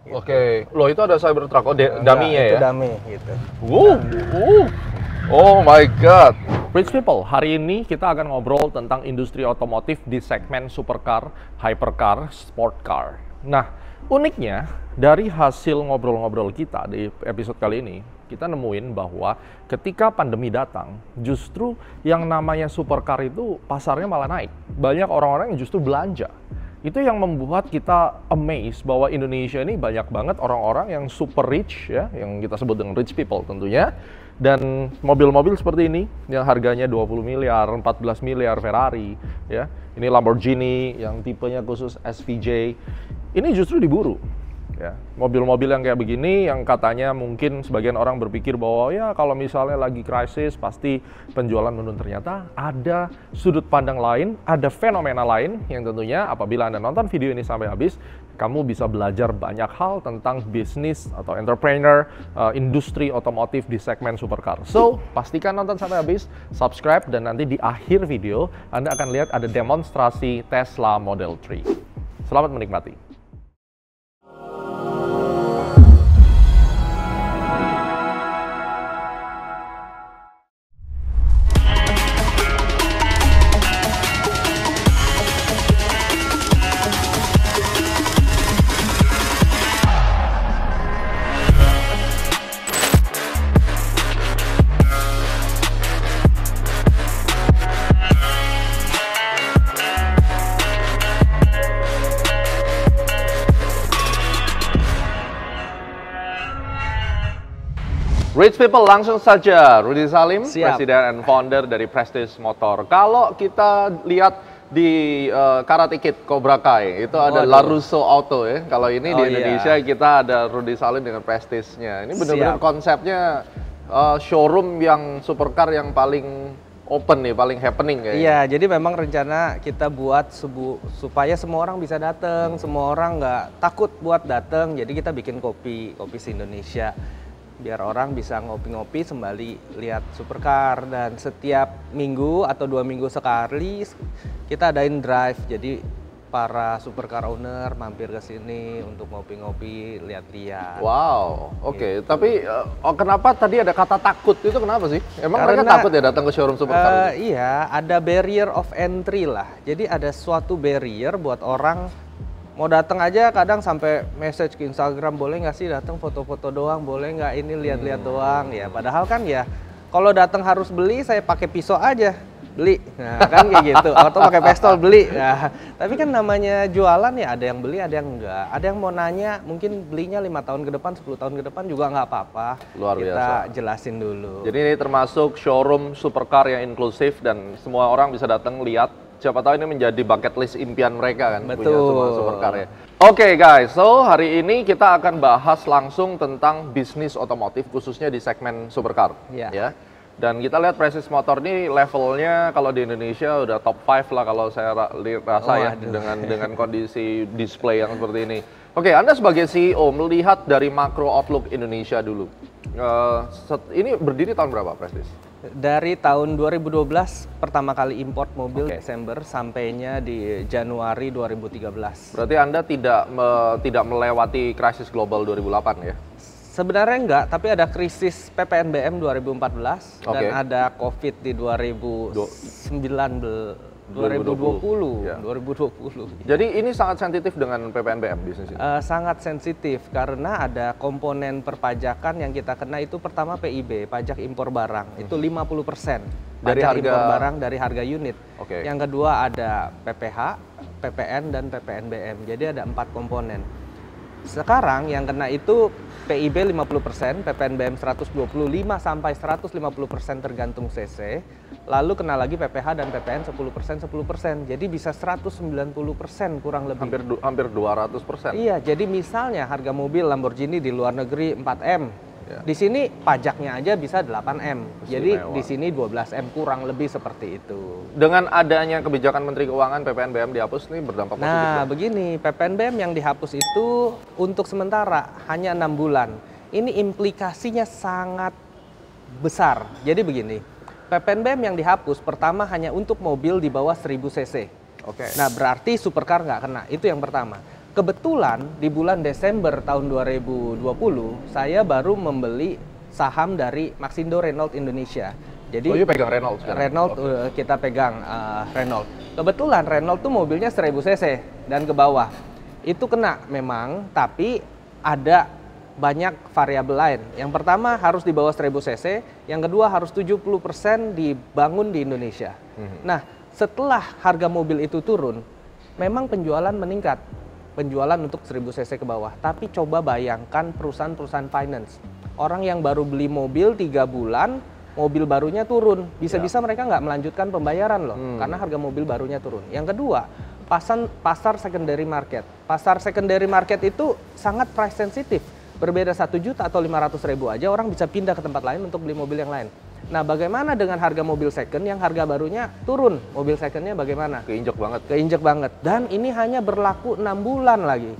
Gitu. Oke. Loh, itu ada Cybertruck, dummy-nya ya? Itu dummy gitu. Oh my god. Rich people, hari ini kita akan ngobrol tentang industri otomotif di segmen supercar, hypercar, sport car. Nah, uniknya dari hasil ngobrol-ngobrol kita di episode kali ini, kita nemuin bahwa ketika pandemi datang, justru yang namanya supercar itu pasarnya malah naik. Banyak orang-orang yang justru belanja. Itu yang membuat kita amazed bahwa Indonesia ini banyak banget orang-orang yang super rich ya, yang kita sebut dengan rich people tentunya. Dan mobil-mobil seperti ini yang harganya 20 miliar, 14 miliar Ferrari ya. Ini Lamborghini yang tipenya khusus SVJ. Ini justru diburu. Ya, mobil-mobil yang kayak begini yang katanya mungkin sebagian orang berpikir bahwa ya kalau misalnya lagi krisis pasti penjualan menurun, ternyata ada sudut pandang lain, ada fenomena lain yang tentunya apabila Anda nonton video ini sampai habis, kamu bisa belajar banyak hal tentang bisnis atau entrepreneur, industri otomotif di segmen supercar. So, pastikan nonton sampai habis, subscribe, dan nanti di akhir video Anda akan lihat ada demonstrasi Tesla Model 3. Selamat menikmati. Rich people, langsung saja Rudy Salim, Siap. Presiden and Founder dari Prestige Motor. Kalau kita lihat di Karate Kid Cobra Kai, itu ada LaRusso Auto ya. Kalau ini di Indonesia kita ada Rudy Salim dengan Prestige-nya. Ini benar-benar konsepnya showroom yang supercar yang paling open nih, paling happening kayaknya. Iya, jadi memang rencana kita buat supaya semua orang bisa datang, semua orang nggak takut buat datang. Jadi kita bikin kopi se-Indonesia. Biar orang bisa ngopi-ngopi sembali lihat supercar, dan setiap minggu atau 2 minggu sekali kita adain drive, jadi para supercar owner mampir ke sini untuk ngopi-ngopi, lihat-lihat. Wow, oke. Gitu. Tapi kenapa tadi ada kata takut, itu kenapa sih? Emang mereka takut ya datang ke showroom supercar? Iya, ada barrier of entry lah, jadi ada suatu barrier buat orang mau datang aja, kadang sampai message ke Instagram, boleh nggak sih datang foto-foto doang, boleh nggak ini lihat-lihat doang ya. Padahal kan ya kalau datang harus beli, saya pakai pisau aja beli, nah kan kayak gitu, atau pakai pistol beli. Nah, tapi kan namanya jualan ya, ada yang beli, ada yang enggak, ada yang mau nanya, mungkin belinya 5 tahun ke depan, 10 tahun ke depan juga nggak apa-apa. Luar biasa. Kita jelasin dulu. Jadi ini termasuk showroom supercar yang inklusif dan semua orang bisa datang lihat. Siapa tahu ini menjadi bucket list impian mereka kan. Betul. Punya semua supercar ya. Oke guys, so hari ini kita akan bahas langsung tentang bisnis otomotif khususnya di segmen supercar. Ya. Dan kita lihat Prestige Motor ini levelnya kalau di Indonesia udah top 5 lah kalau saya rasa ya, dengan kondisi display yang seperti ini. Oke, Anda sebagai CEO melihat dari makro outlook Indonesia dulu. Ini berdiri tahun berapa Prestige? Dari tahun 2012 pertama kali import mobil Desember, sampainya di Januari 2013. Berarti Anda tidak melewati krisis global 2008 ya? Sebenarnya enggak, tapi ada krisis PPNBM 2014 dan ada COVID di 2020. Ya. 2020. Jadi ini sangat sensitif dengan PPNBM bisnis ini? Sangat sensitif karena ada komponen perpajakan yang kita kena itu pertama PIB, pajak impor barang, itu 50%. Dari harga impor barang dari harga unit. Oke. Yang kedua ada PPH, PPN, dan PPNBM. Jadi ada 4 komponen. Sekarang yang kena itu PIB 50%, PPNBM 125 sampai 150% tergantung CC. Lalu kena lagi PPH dan PPN 10%. Jadi bisa 190% kurang lebih. Hampir 200%. Iya, jadi misalnya harga mobil Lamborghini di luar negeri 4M. Ya. Di sini pajaknya aja bisa 8M. Jadi Istimewa. di sini 12M kurang lebih seperti itu. Dengan adanya kebijakan Menteri Keuangan PPNBM dihapus ini berdampak positif. Nah, begini, PPNBM yang dihapus itu untuk sementara hanya 6 bulan. Ini implikasinya sangat besar. Jadi begini, PPNBM yang dihapus pertama hanya untuk mobil di bawah 1000 cc. Oke. Nah, berarti supercar nggak kena. Itu yang pertama. kebetulan di bulan Desember tahun 2020 saya baru membeli saham dari Maxindo Renault Indonesia. Jadi you pegang Renault sekarang? Renault kita pegang Renault. Kebetulan Renault tuh mobilnya 1000 cc dan ke bawah. Itu kena memang, tapi ada banyak variabel lain. Yang pertama harus di bawah 1000 cc, yang kedua harus 70% dibangun di Indonesia. Nah, setelah harga mobil itu turun, memang penjualan meningkat. Penjualan untuk 1000 cc ke bawah. Tapi coba bayangkan perusahaan-perusahaan finance. Orang yang baru beli mobil 3 bulan, mobil barunya turun. Bisa-bisa mereka nggak melanjutkan pembayaran loh, karena harga mobil barunya turun. Yang kedua, pasar secondary market. Pasar secondary market itu sangat price sensitif. Berbeda 1 juta atau 500.000 aja orang bisa pindah ke tempat lain untuk beli mobil yang lain. Nah, bagaimana dengan harga mobil second yang harga barunya turun? Mobil secondnya bagaimana? Keinjek banget. Keinjek banget. Dan ini hanya berlaku 6 bulan lagi.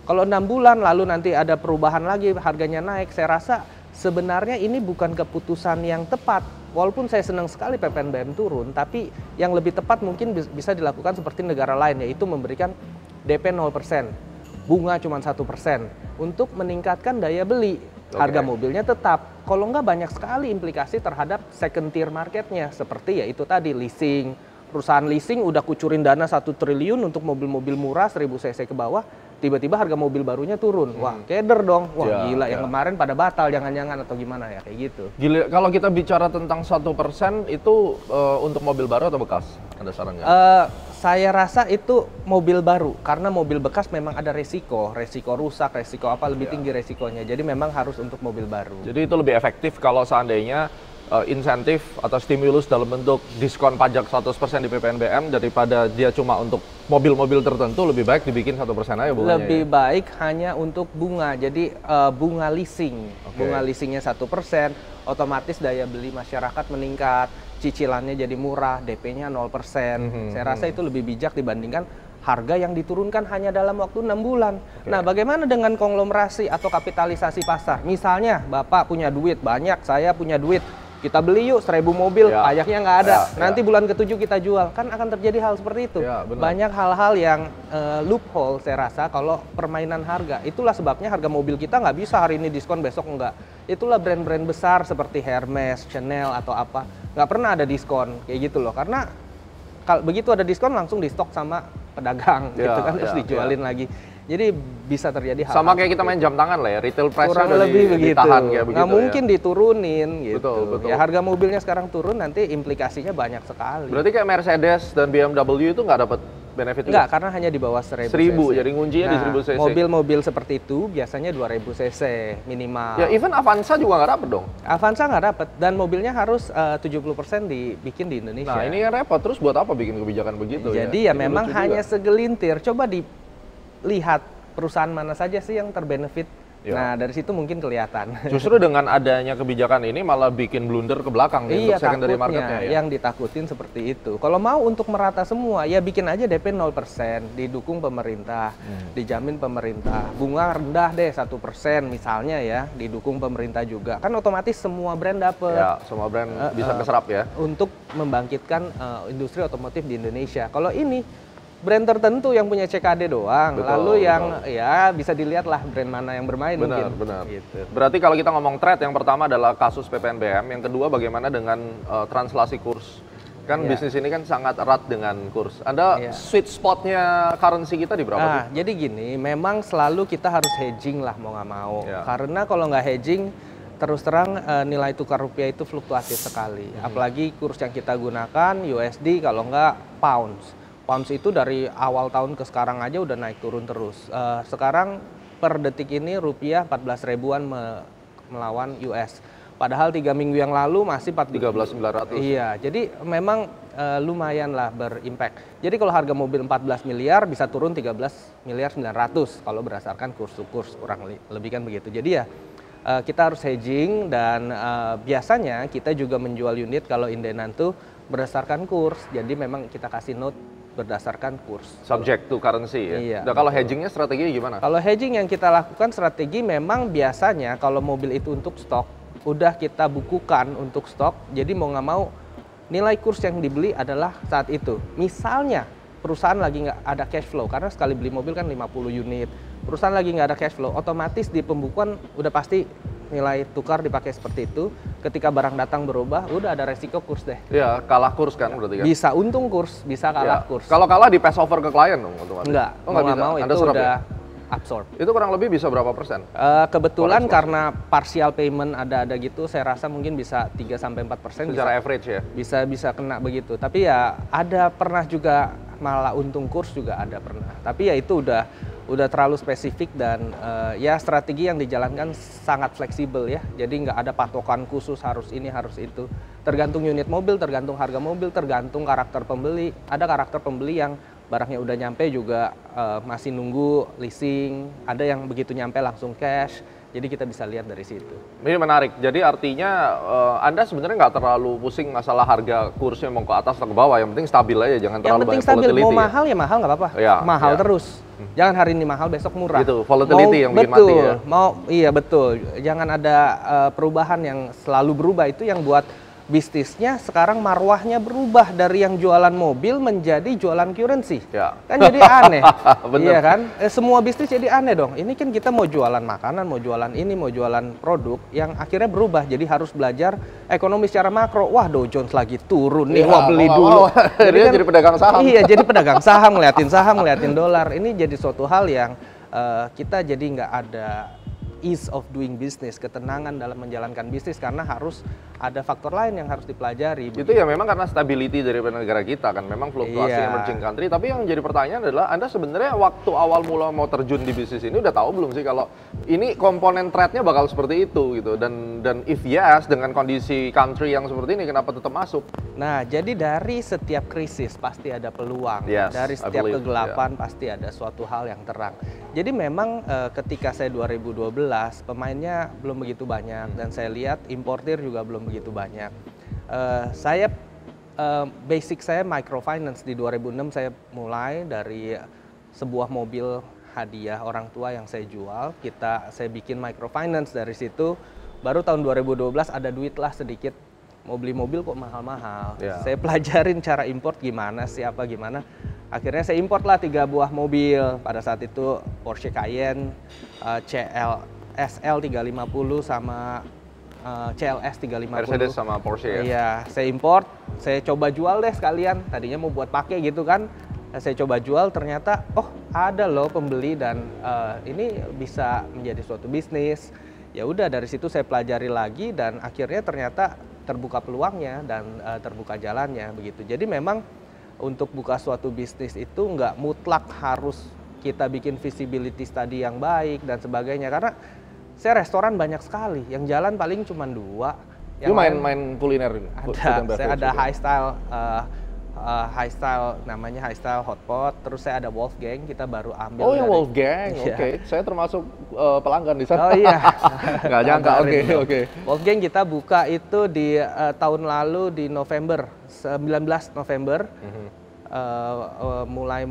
Kalau 6 bulan lalu nanti ada perubahan lagi, harganya naik, saya rasa sebenarnya ini bukan keputusan yang tepat. Walaupun saya senang sekali PPNBM turun, tapi yang lebih tepat mungkin bisa dilakukan seperti negara lain, yaitu memberikan DP 0%, bunga cuma 1% untuk meningkatkan daya beli. Harga mobilnya tetap. Kalau nggak banyak sekali implikasi terhadap second tier marketnya, seperti ya itu tadi leasing. Perusahaan leasing udah kucurin dana 1 triliun untuk mobil-mobil murah 1000 cc ke bawah, tiba-tiba harga mobil barunya turun. Wah, keder dong. Wah, gila. Yang kemarin pada batal jangan-jangan atau gimana ya, kayak gitu. Gila, kalau kita bicara tentang 1% itu untuk mobil baru atau bekas? Ada saran nggak? Saya rasa itu mobil baru, karena mobil bekas memang ada resiko rusak, resiko apa lebih tinggi resikonya. Jadi memang harus untuk mobil baru. Jadi itu lebih efektif kalau seandainya insentif atau stimulus dalam bentuk diskon pajak 100% di PPNBM daripada dia cuma untuk mobil-mobil tertentu, lebih baik dibikin 1% aja bunganya. Lebih baik hanya untuk bunga. Jadi bunga leasing. Bunga leasingnya 1%, otomatis daya beli masyarakat meningkat, cicilannya jadi murah, DP-nya 0%. Saya rasa itu lebih bijak dibandingkan harga yang diturunkan hanya dalam waktu 6 bulan. Nah, bagaimana dengan konglomerasi atau kapitalisasi pasar? Misalnya, Bapak punya duit banyak, saya punya duit. Kita beli yuk 1000 mobil, pajaknya nggak ada. Nanti bulan ke-7 kita jual. Kan akan terjadi hal seperti itu. Banyak hal-hal yang loophole saya rasa kalau permainan harga. Itulah sebabnya harga mobil kita nggak bisa hari ini diskon, besok enggak. Itulah brand-brand besar seperti Hermes, Chanel, atau apa. Nggak pernah ada diskon, kayak gitu loh. Karena kalau begitu ada diskon langsung di stok sama pedagang, gitu kan, terus dijualin lagi. Jadi bisa terjadi hal sama kayak kita main jam tangan lah ya, retail price kurang lebih begitu. Ditahan kayak begitu. Nggak mungkin diturunin gitu. Betul. Ya harga mobilnya sekarang turun, nanti implikasinya banyak sekali. Berarti kayak Mercedes dan BMW itu nggak dapat benefit? Nggak, karena hanya di bawah 1000 cc. Jadi nguncinya di 1000 cc. Mobil-mobil seperti itu biasanya 2000 cc minimal. Ya even Avanza juga nggak dapet dong? Avanza nggak dapet, dan mobilnya harus 70% dibikin di Indonesia. Nah ini yang repot, terus buat apa bikin kebijakan begitu? Jadi ya memang hanya segelintir. Coba dilihat perusahaan mana saja sih yang terbenefit. Nah, dari situ mungkin kelihatan. Justru dengan adanya kebijakan ini malah bikin blunder ke belakang nih untuk secondary marketnya ya? Yang ditakutin seperti itu. Kalau mau untuk merata semua, ya bikin aja DP 0%, didukung pemerintah, dijamin pemerintah. Bunga rendah deh 1% misalnya ya, didukung pemerintah juga. Kan otomatis semua brand dapet. Ya, semua brand bisa keserap ya. Untuk membangkitkan industri otomotif di Indonesia. Kalau ini brand tertentu yang punya CKD doang, lalu yang ya bisa dilihat lah brand mana yang bermain. Benar. Gitu. Berarti kalau kita ngomong trade, yang pertama adalah kasus PPNBM, yang kedua bagaimana dengan translasi kurs. Kan bisnis ini kan sangat erat dengan kurs. Anda sweet spotnya currency kita di berapa sih? Jadi gini, memang selalu kita harus hedging lah mau nggak mau. Karena kalau nggak hedging, terus terang nilai tukar rupiah itu fluktuatif sekali. Apalagi kurs yang kita gunakan USD, kalau nggak pounds. Pounds itu dari awal tahun ke sekarang aja udah naik turun terus. Sekarang per detik ini rupiah 14 ribuan melawan US. Padahal 3 minggu yang lalu masih 13.900. Iya, jadi memang lumayan lah berimpact. Jadi kalau harga mobil 14 miliar bisa turun 13 miliar 900 kalau berdasarkan kurs to kurs, kurang lebih kan begitu. Jadi ya kita harus hedging, dan biasanya kita juga menjual unit kalau indenan tuh berdasarkan kurs. Jadi memang kita kasih note berdasarkan kurs. Subject to currency ya? Iya. Nah kalau hedgingnya strategi gimana? Kalau hedging yang kita lakukan strategi memang biasanya kalau mobil itu untuk stok, udah kita bukukan untuk stok, jadi mau nggak mau nilai kurs yang dibeli adalah saat itu. Misalnya perusahaan lagi nggak ada cash flow, karena sekali beli mobil kan 50 unit, perusahaan lagi nggak ada cash flow, otomatis di pembukuan udah pasti nilai tukar dipakai seperti itu. Ketika barang datang berubah, udah ada resiko kurs deh. Iya, kalah kurs kan berarti kan? Bisa untung kurs, bisa kalah kurs. Kalau kalah di pass over ke klien dong otomatis? Enggak, nggak bisa. mau Anda itu serap udah ya? absorb. Itu kurang lebih bisa berapa persen? Kebetulan karena partial payment ada gitu, saya rasa mungkin bisa 3-4%. Secara average ya? Bisa kena begitu. Tapi ya ada pernah juga malah untung kurs juga ada pernah. Tapi ya itu udah terlalu spesifik dan ya strategi yang dijalankan sangat fleksibel ya. Jadi nggak ada patokan khusus harus ini harus itu. Tergantung unit mobil, tergantung harga mobil, tergantung karakter pembeli. Ada karakter pembeli yang barangnya udah nyampe juga masih nunggu leasing, ada yang begitu nyampe langsung cash, jadi kita bisa lihat dari situ. Ini menarik, jadi artinya Anda sebenarnya nggak terlalu pusing masalah harga kursnya mau ke atas atau ke bawah, yang penting stabil aja, jangan terlalu banyak volatility. Yang penting stabil, mau mahal ya mahal nggak apa-apa, mahal terus. Jangan hari ini mahal, besok murah. Gitu, volatility yang bikin mati ya? Iya betul, jangan ada perubahan yang selalu berubah, itu yang buat bisnisnya sekarang marwahnya berubah dari yang jualan mobil menjadi jualan currency. Kan jadi aneh. Iya kan? Semua bisnis jadi aneh dong. Ini kan kita mau jualan makanan, mau jualan ini, mau jualan produk yang akhirnya berubah. Jadi harus belajar ekonomi secara makro. Wah, Dow Jones lagi turun nih, wah beli dulu. Jadi pedagang saham. Iya, jadi pedagang saham, ngeliatin dolar. Ini jadi suatu hal yang kita jadi nggak ada ease of doing business, ketenangan dalam menjalankan bisnis karena harus ada faktor lain yang harus dipelajari. Itu ya memang karena stability dari negara kita kan, memang fluktuasi emerging country. Tapi yang jadi pertanyaan adalah Anda sebenarnya waktu awal mula mau terjun di bisnis ini udah tahu belum sih kalau ini komponen trade-nya bakal seperti itu gitu, dan if yes dengan kondisi country yang seperti ini kenapa tetap masuk? Nah, jadi dari setiap krisis pasti ada peluang, dari setiap kegelapan pasti ada suatu hal yang terang. Jadi memang ketika saya 2012 pemainnya belum begitu banyak dan saya lihat importir juga belum begitu banyak. Basic saya microfinance di 2006 saya mulai dari sebuah mobil hadiah orang tua yang saya jual, saya bikin microfinance dari situ. Baru tahun 2012 ada duit lah sedikit, mau beli mobil kok mahal-mahal. Saya pelajarin cara import gimana, siapa gimana. Akhirnya saya import lah 3 buah mobil. Pada saat itu Porsche Cayenne, SL 350 sama CLS 350. Mercedes sama Porsche ya? Iya, saya import, saya coba jual deh sekalian. Tadinya mau buat pakai gitu kan. Saya coba jual, ternyata oh ada loh pembeli dan ini bisa menjadi suatu bisnis. Ya udah dari situ saya pelajari lagi dan akhirnya ternyata terbuka peluangnya dan terbuka jalannya begitu. Jadi memang untuk buka suatu bisnis itu nggak mutlak harus kita bikin visibility study yang baik dan sebagainya, karena saya restoran banyak sekali, yang jalan paling cuma 2. Lu main kuliner? Saya ada high style namanya high style hotpot, terus saya ada Wolfgang, kita baru ambil. Oh, yang Wolfgang, oke. Saya termasuk pelanggan di sana. Oh iya. Nggak nyangka, oke. Wolfgang kita buka itu di tahun lalu di November, 19 November. Mulai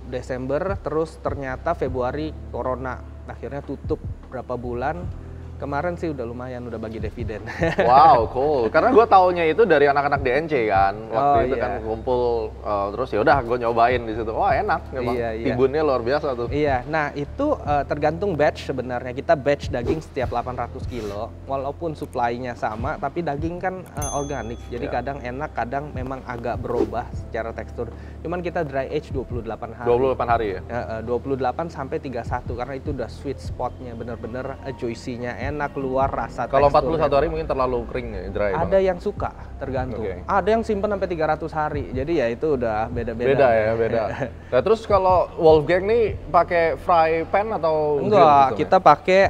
Desember, terus ternyata Februari Corona, akhirnya tutup berapa bulan. Kemarin sih udah lumayan, udah bagi dividen. Wow, cool. Karena gue taunya itu dari anak-anak DNC kan, waktu itu kan kumpul, terus ya udah gue nyobain di situ. Wah enak, memang. Timbunnya luar biasa tuh. Iya, nah itu tergantung batch sebenarnya. Kita batch daging setiap 800 kilo, walaupun supply-nya sama, tapi daging kan organik. Jadi kadang enak, kadang memang agak berubah secara tekstur. Cuman kita dry age 28 hari. 28 hari ya? 28 sampai 31, karena itu udah sweet spot-nya, bener-bener juicy-nya enak, keluar rasa. Kalau 41 hari mungkin terlalu kering ya, dry. Ada yang suka, tergantung. Ada yang simpen sampai 300 hari. Jadi ya itu udah beda-beda. Beda ya, beda. Nah, terus kalau Wolfgang nih pakai fry pan atau enggak, kita pakai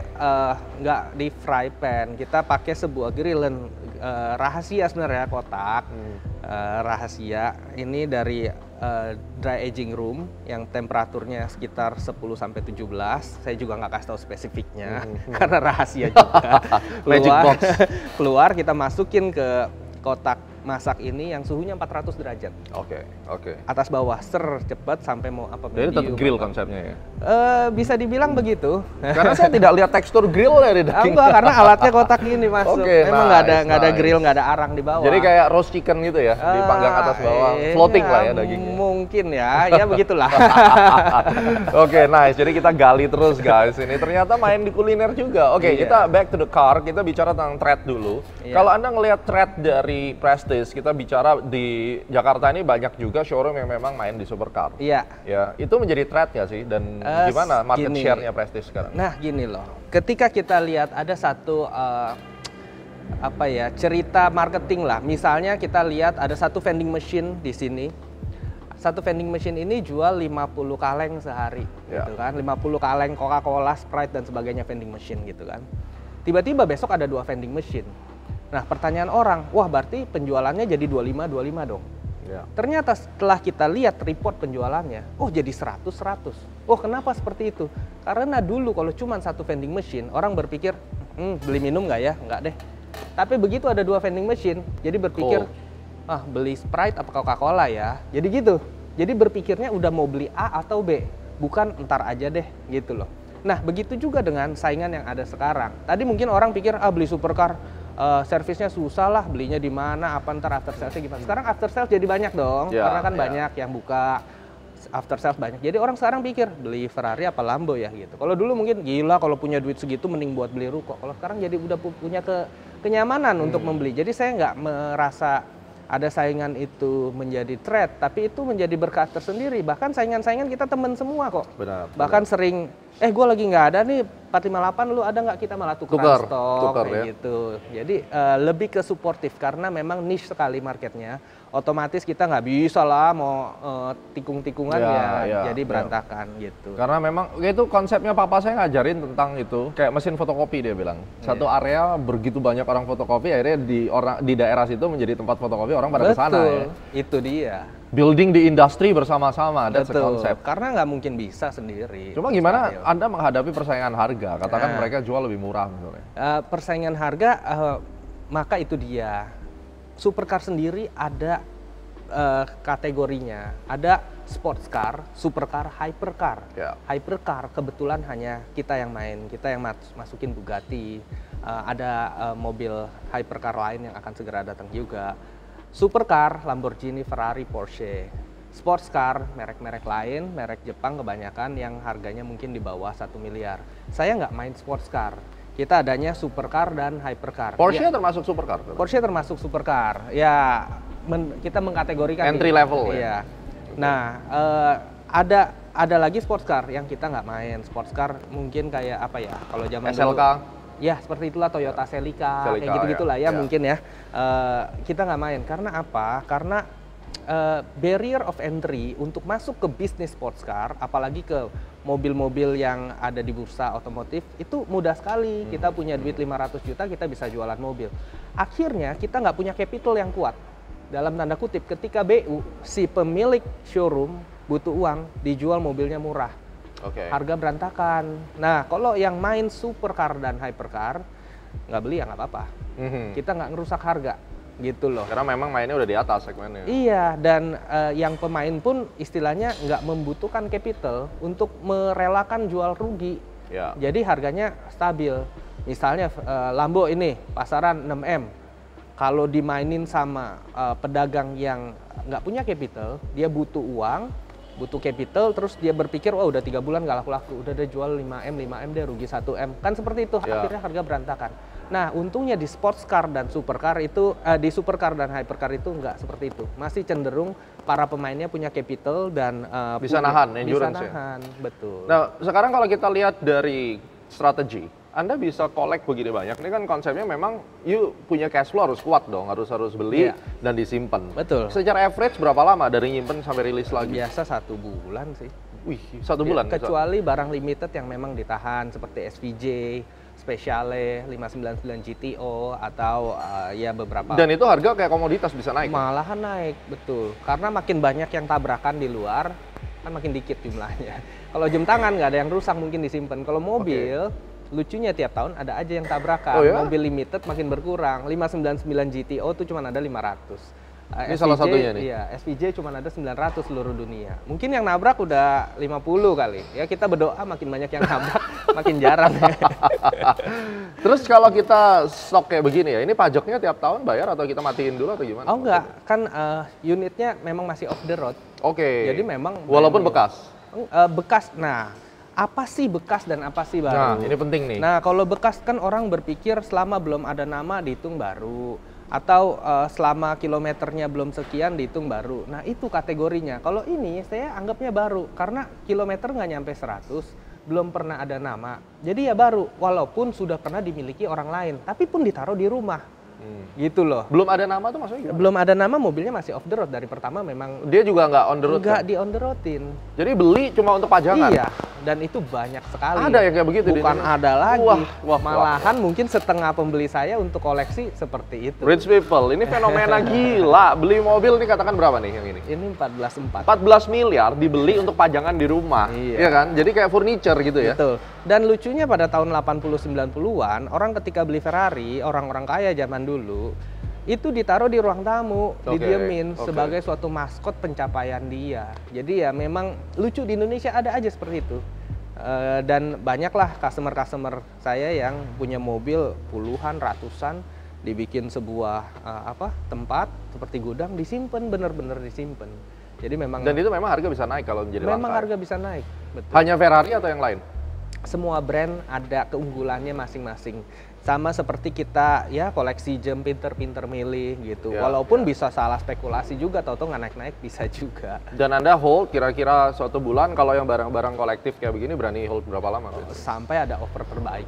enggak di fry pan. Kita pakai sebuah grillen rahasia sebenarnya, kotak. Rahasia. Ini dari dry aging room yang temperaturnya sekitar 10 sampai 17. Saya juga nggak kasih tahu spesifiknya karena rahasia juga. Magic box. Keluar kita masukin ke kotak masak ini yang suhunya 400 derajat. Oke. Atas bawah, cepet sampai mau apa Jadi tetap medium, grill apa. konsepnya ya? Bisa dibilang begitu. Karena saya tidak lihat tekstur grill dari daging. Enggak, karena alatnya kotak gini masuk. Oke, Memang nggak ada grill, nggak ada arang di bawah. Jadi kayak roast chicken gitu ya, dipanggang atas bawah, floating lah ya dagingnya. Mungkin ya begitulah. Oke, nice. Jadi kita gali terus guys. Ini ternyata main di kuliner juga. Oke, kita back to the car. Kita bicara tentang thread dulu. Kalau Anda ngelihat thread dari Prestige, kita bicara di Jakarta ini banyak juga showroom yang memang main di supercar. Iya. Ya, itu menjadi thread ya sih. Dan gimana market share-nya Prestige sekarang? Nah, gini loh. Ketika kita lihat ada satu cerita marketing lah. Misalnya kita lihat ada satu vending machine di sini. Satu vending machine ini jual 50 kaleng sehari, gitu kan. 50 kaleng Coca-Cola, Sprite dan sebagainya vending machine gitu kan. Tiba-tiba besok ada 2 vending machine. Nah, pertanyaan orang, wah berarti penjualannya jadi 25 dong. Ya. Ternyata setelah kita lihat report penjualannya, oh jadi 100. Oh, kenapa seperti itu? Karena dulu kalau cuma satu vending machine, orang berpikir, beli minum nggak ya? Nggak deh. Tapi begitu ada 2 vending machine, jadi berpikir, beli Sprite apa Coca-Cola ya? Jadi gitu. Jadi berpikirnya udah mau beli A atau B, bukan entar aja deh gitu loh. Nah, begitu juga dengan saingan yang ada sekarang. Tadi mungkin orang pikir, beli supercar, servisnya susah lah, belinya di mana, apa ntar after salesnya gimana. Sekarang after sales jadi banyak dong, karena kan banyak yang buka after sales banyak. Jadi orang sekarang pikir, beli Ferrari apa Lambo ya gitu. Kalau dulu mungkin gila kalau punya duit segitu mending buat beli ruko. Kalau sekarang jadi udah punya kenyamanan untuk membeli. Jadi saya nggak merasa ada saingan itu menjadi threat, tapi itu menjadi berkah tersendiri. Bahkan saingan-saingan kita temen semua kok. Benar. Bahkan sering, gue lagi nggak ada nih 458, lu ada nggak, kita malah tukeran stok kayak gitu. Jadi lebih ke suportif karena memang niche sekali marketnya. Otomatis kita nggak bisa lah mau tikung-tikungan jadi berantakan gitu. Karena memang itu konsepnya papa saya ngajarin tentang itu, kayak mesin fotokopi dia bilang. Satu area begitu banyak orang fotokopi, akhirnya di daerah situ menjadi tempat fotokopi, orang pada ke sana ya. Itu dia. Building di industri bersama-sama, that's the concept. Karena nggak mungkin bisa sendiri. Cuma gimana Anda menghadapi persaingan harga? Katakan mereka jual lebih murah misalnya. Persaingan harga, maka itu dia. Supercar sendiri ada kategorinya. Ada sports car, supercar, hypercar. Hypercar kebetulan hanya kita yang main, kita yang masukin Bugatti. Ada mobil hypercar lain yang akan segera datang juga. Supercar, Lamborghini, Ferrari, Porsche. Sports car, merek-merek lain, merek Jepang kebanyakan yang harganya mungkin di bawah 1 miliar. Saya nggak main sports car. Kita adanya supercar dan hypercar. Porsche termasuk supercar? Porsche termasuk supercar. Ya, kita mengkategorikan. Entry level ya? Nah, ada lagi sports car yang kita nggak main. Sports car mungkin kayak apa ya? Kalau zaman SLK? Dulu, ya seperti itulah, Toyota Celica kayak gitu-gitulah ya mungkin ya. Kita nggak main. Karena apa? Karena barrier of entry untuk masuk ke bisnis sports car, apalagi ke mobil-mobil yang ada di bursa otomotif, itu mudah sekali. Kita punya duit 500 juta, kita bisa jualan mobil. Akhirnya kita nggak punya capital yang kuat. Dalam tanda kutip, ketika BU, si pemilik showroom butuh uang, dijual mobilnya murah. Harga berantakan. Nah, kalau yang main supercar dan hypercar, nggak beli ya nggak apa-apa. Kita nggak ngerusak harga. Gitu loh. Karena memang mainnya udah di atas segmennya. Iya, dan yang pemain pun istilahnya nggak membutuhkan capital untuk merelakan jual rugi. Jadi harganya stabil. Misalnya Lambo ini pasaran 6M. Kalau dimainin sama pedagang yang nggak punya capital, dia butuh uang, butuh capital, terus dia berpikir, wah udah 3 bulan nggak laku-laku, udah dia jual 5M deh, rugi 1M. Kan seperti itu, akhirnya harga berantakan. Nah, untungnya di sports car dan supercar itu, di supercar dan hypercar itu nggak seperti itu. Masih cenderung para pemainnya punya capital dan bisa nahan, endurance ya? Betul. Nah, sekarang kalau kita lihat dari strategi, Anda bisa collect begini banyak. Ini kan konsepnya memang, you punya cash flow harus kuat dong, harus beli dan disimpan. Betul. Secara average berapa lama dari nyimpen sampai rilis lagi? Biasa 1 bulan sih. Wih, 1 bulan? Kecuali barang limited yang memang ditahan, seperti SVJ, Speciale, 599 GTO, atau ya beberapa. Dan itu harga kayak komoditas bisa naik? Malahan naik, betul. Karena makin banyak yang tabrakan di luar, kan makin dikit jumlahnya. Kalau jam tangan nggak ada yang rusak mungkin disimpan. Kalau mobil, lucunya tiap tahun ada aja yang tabrakan. Oh ya? Mobil limited makin berkurang. 599 GTO tuh cuma ada 500. Ini salah satunya nih? Iya, SVJ cuma ada 900 seluruh dunia. Mungkin yang nabrak udah 50 kali. Ya kita berdoa makin banyak yang nabrak, makin jarang. Terus kalau kita stok kayak begini ya, ini pajaknya tiap tahun bayar atau kita matiin dulu atau gimana? Oh enggak, kan unitnya memang masih off the road. Oke. Jadi memang walaupun bekas? Bekas, nah apa sih bekas dan apa sih baru? Nah, ini penting nih. Nah, kalau bekas kan orang berpikir selama belum ada nama dihitung baru. Atau selama kilometernya belum sekian dihitung baru. Nah, itu kategorinya. Kalau ini saya anggapnya baru. Karena kilometer nggak nyampe 100, belum pernah ada nama. Jadi ya baru, walaupun sudah pernah dimiliki orang lain. Tapi pun ditaruh di rumah. Gitu loh. Belum ada nama tuh maksudnya gimana? Belum ada nama, mobilnya masih off the road. Dari pertama memang Dia juga nggak on the road nggak kan? di on the roadin. Jadi beli cuma untuk pajangan? Iya, dan itu banyak sekali. Ada yang kayak begitu? Bukan ada lagi. Wah, Malahan mungkin setengah pembeli saya untuk koleksi seperti itu. Rich people, ini fenomena gila. Beli mobil nih katakan berapa nih yang ini? Ini 14,4. 14 miliar dibeli untuk pajangan di rumah. Iya kan? Jadi kayak furniture gitu ya? Betul. Dan lucunya pada tahun 80-90-an, orang ketika beli Ferrari, orang-orang kaya zaman dulu, itu ditaruh di ruang tamu, didiemin sebagai suatu maskot pencapaian dia. Jadi ya memang lucu, di Indonesia ada aja seperti itu. Dan banyaklah customer-customer saya yang punya mobil puluhan, ratusan, dibikin sebuah tempat seperti gudang, disimpan, bener-bener disimpan. Jadi memang. Dan itu memang harga bisa naik kalau menjadi langka. Memang harga bisa naik. Betul. Hanya Ferrari atau yang lain? Semua brand ada keunggulannya masing-masing. Sama seperti kita ya koleksi jam, pinter-pinter milih gitu. Ya, walaupun bisa salah spekulasi juga, tahu-tahu nggak naik-naik bisa juga. Dan Anda hold kira-kira suatu bulan kalau yang barang-barang kolektif kayak begini berani hold berapa lama? Sampai ada offer terbaik.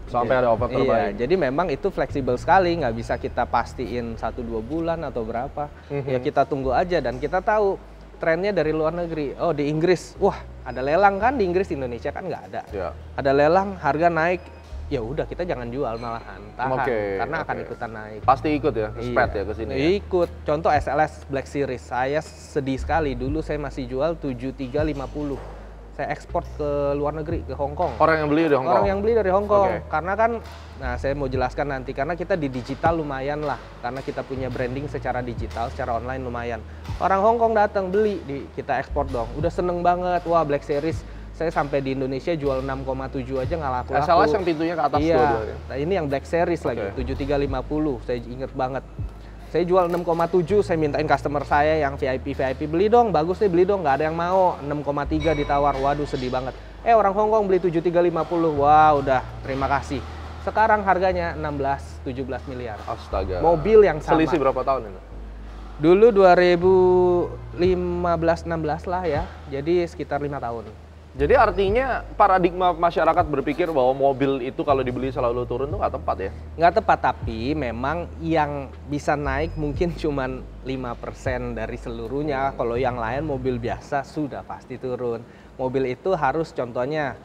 Sampai ada offer terbaik. Iya, jadi memang itu fleksibel sekali, nggak bisa kita pastiin 1-2 bulan atau berapa. Ya kita tunggu aja, dan kita tahu trennya dari luar negeri. Oh, di Inggris, wah ada lelang kan, di Inggris, di Indonesia kan nggak ada. Ya. Ada lelang, harga naik, ya udah kita jangan jual, malahan tahan, karena akan ikutan naik. Pasti ikut ya, spread ya ke sini. Ya? Ikut. Contoh SLS Black Series, saya sedih sekali, dulu saya masih jual 7350. Saya ekspor ke luar negeri, ke Hong Kong. Orang yang beli dari Hong Kong? Orang yang beli dari Hong Kong. Karena kan, nah saya mau jelaskan nanti, karena kita di digital lumayan lah. Karena kita punya branding secara digital, secara online lumayan. Orang Hong Kong datang beli, kita ekspor dong. Udah seneng banget, wah Black Series. Saya sampai di Indonesia jual 6,7 aja nggak laku-laku. SLS yang pintunya ke atas iya. dua-duanya? Nah ini yang Black Series lagi, 7350. Saya inget banget. Saya jual 6,7, saya mintain customer saya yang VIP beli dong, bagus nih beli dong, nggak ada yang mau. 6,3 ditawar, waduh sedih banget. Orang Hong Kong beli 7350, wah udah terima kasih. Sekarang harganya 16-17 miliar. Astaga. Mobil yang sama. Selisih berapa tahun ini? Dulu 2015-16 lah ya, jadi sekitar 5 tahun. Jadi artinya paradigma masyarakat berpikir bahwa mobil itu kalau dibeli selalu turun tuh nggak tepat ya? Nggak tepat, tapi memang yang bisa naik mungkin cuma 5% dari seluruhnya. Kalau yang lain mobil biasa sudah pasti turun. Mobil itu harus, contohnya